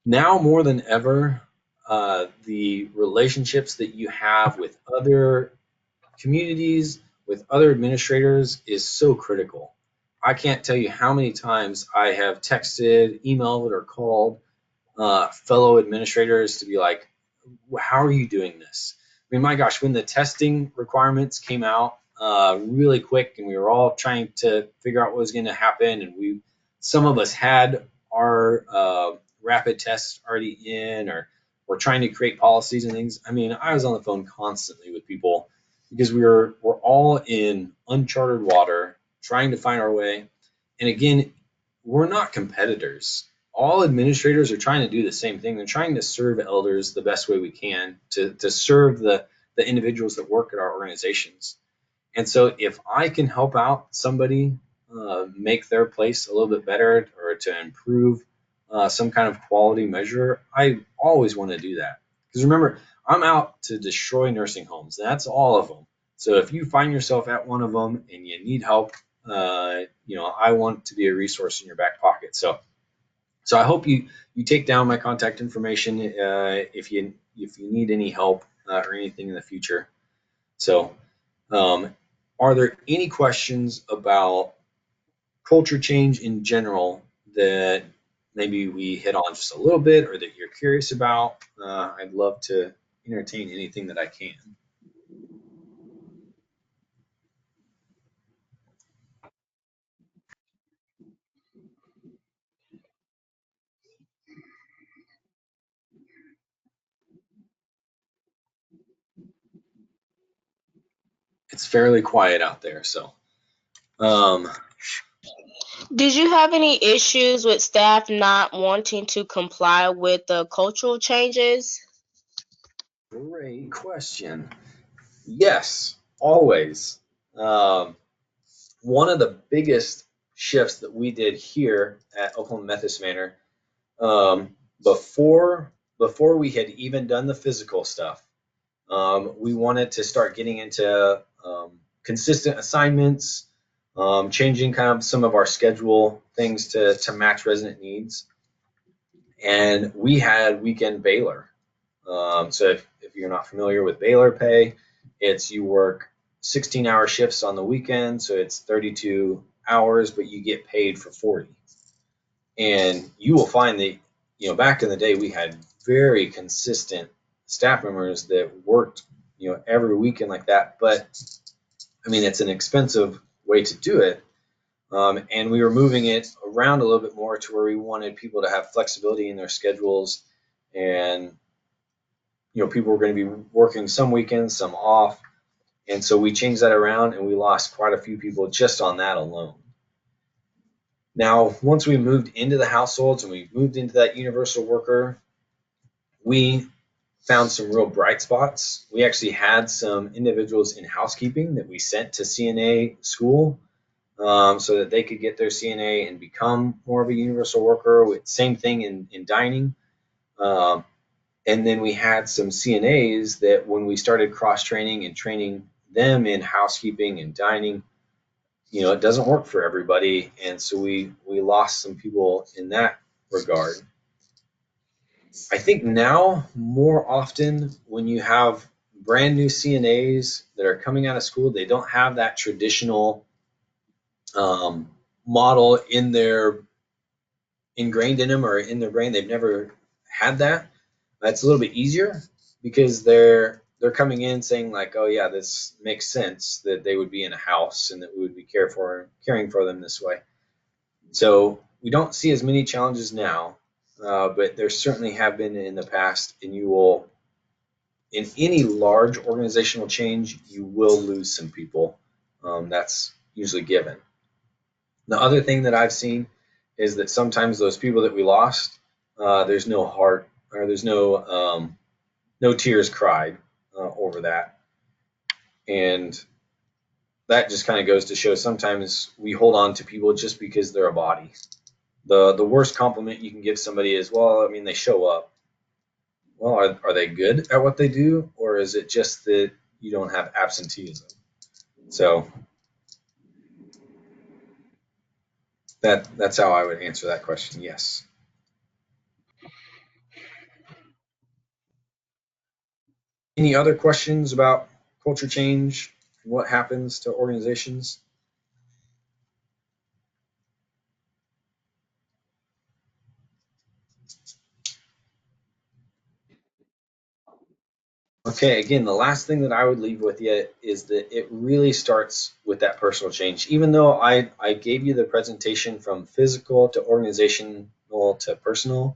B: Now more than ever, the relationships that you have with other communities, with other administrators is so critical. I can't tell you how many times I have texted, emailed, or called fellow administrators to be like, how are you doing this? I mean, my gosh, when the testing requirements came out really quick and we were all trying to figure out what was going to happen, and some of us had our rapid tests already in, or we're trying to create policies and things. I mean, I was on the phone constantly with people because we're all in uncharted water trying to find our way. And again, we're not competitors. All administrators are trying to do the same thing. They're trying to serve elders the best way we can to serve the individuals that work at our organizations. And so if I can help out somebody make their place a little bit better, or to improve some kind of quality measure, I always want to do that. Because remember, I'm out to destroy nursing homes. That's all of them. So if you find yourself at one of them and you need help, I want to be a resource in your back pocket. So I hope you take down my contact information if you need any help or anything in the future. So, are there any questions about culture change in general that maybe we hit on just a little bit, or that you're curious about? I'd love to entertain anything that I can. It's fairly quiet out there, so.
H: Did you have any issues with staff not wanting to comply with the cultural changes?
B: Great question. Yes, always. One of the biggest shifts that we did here at Oklahoma Methodist Manor, before we had even done the physical stuff, we wanted to start getting into consistent assignments, changing kind of some of our schedule things to match resident needs. And we had weekend Baylor. So if you're not familiar with Baylor pay, it's you work 16-hour shifts on the weekend, so it's 32 hours, but you get paid for 40. And you will find that, back in the day, we had very consistent staff members that worked, every weekend like that. But I mean, it's an expensive way to do it. And we were moving it around a little bit more to where we wanted people to have flexibility in their schedules. And, people were going to be working some weekends, some off. And so we changed that around, and we lost quite a few people just on that alone. Now, once we moved into the households and we moved into that universal worker, we found some real bright spots. We actually had some individuals in housekeeping that we sent to CNA school so that they could get their CNA and become more of a universal worker. Same thing in dining. And then we had some CNAs that when we started cross-training and training them in housekeeping and dining, it doesn't work for everybody. And so we lost some people in that regard. I think now more often when you have brand new CNAs that are coming out of school, they don't have that traditional model ingrained in them or in their brain. They've never had that. That's a little bit easier because they're coming in saying like, oh yeah, this makes sense that they would be in a house and that we would be caring for them this way. So we don't see as many challenges now, but there certainly have been in the past, and you will, in any large organizational change, you will lose some people. That's usually given. The other thing that I've seen is that sometimes those people that we lost, there's no heart, or there's no tears cried over that. And that just kind of goes to show sometimes we hold on to people just because they're a body. The worst compliment you can give somebody is, well, I mean, they show up. Well, are they good at what they do? Or is it just that, you don't have absenteeism. So that's how I would answer that question. Yes. Any other questions about culture change? What happens to organizations? Okay, again, the last thing that I would leave with you is that it really starts with that personal change. Even though I gave you the presentation from physical to organizational to personal,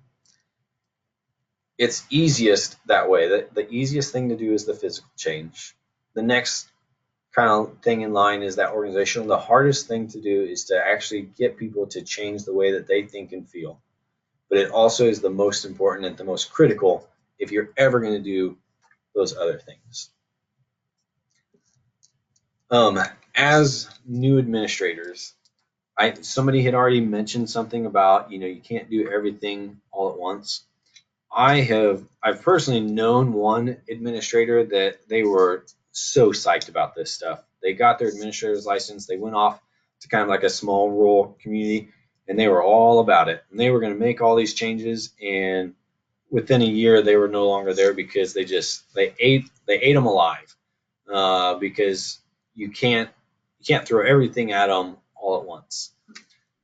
B: it's easiest that way. The easiest thing to do is the physical change. The next kind of thing in line is that organizational. The hardest thing to do is to actually get people to change the way that they think and feel. But it also is the most important and the most critical if you're ever going to do those other things. As new administrators, somebody had already mentioned something about, you can't do everything all at once. I've personally known one administrator that they were so psyched about this stuff. They got their administrator's license. They went off to kind of like a small rural community, and they were all about it. And they were going to make all these changes, and within a year they were no longer there because they ate them alive. Because you can't throw everything at them all at once.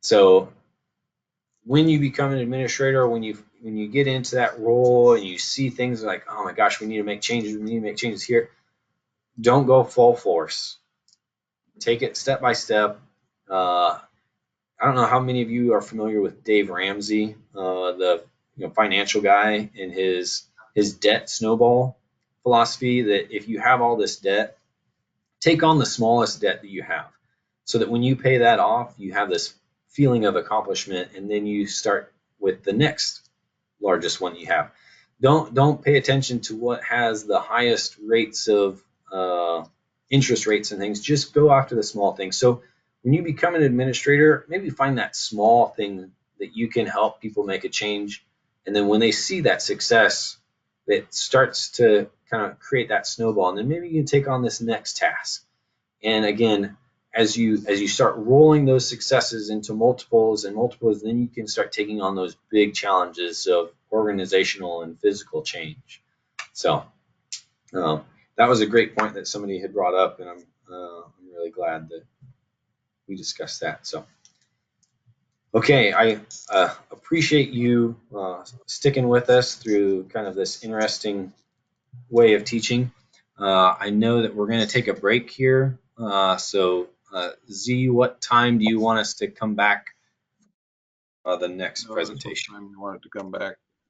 B: So when you become an administrator, when you get into that role and you see things like, oh my gosh, we need to make changes here, don't go full force. Take it step by step. I don't know how many of you are familiar with Dave Ramsey, the financial guy, and his debt snowball philosophy, that if you have all this debt, take on the smallest debt that you have, so that when you pay that off, you have this feeling of accomplishment, and then you start with the next largest one you have. Don't pay attention to what has the highest rates of interest rates and things. Just go after the small things. So when you become an administrator, maybe find that small thing that you can help people make a change, and then when they see that success, it starts to kind of create that snowball, and then maybe you can take on this next task. And again, as you start rolling those successes into multiples, then you can start taking on those big challenges of organizational and physical change. So that was a great point that somebody had brought up, and I'm really glad that we discussed that. So okay, I appreciate you sticking with us through kind of this interesting way of teaching. I know that we're going to take a break here. So Z, what time do you want us to come back the next presentation?
J: What time you want it to come back?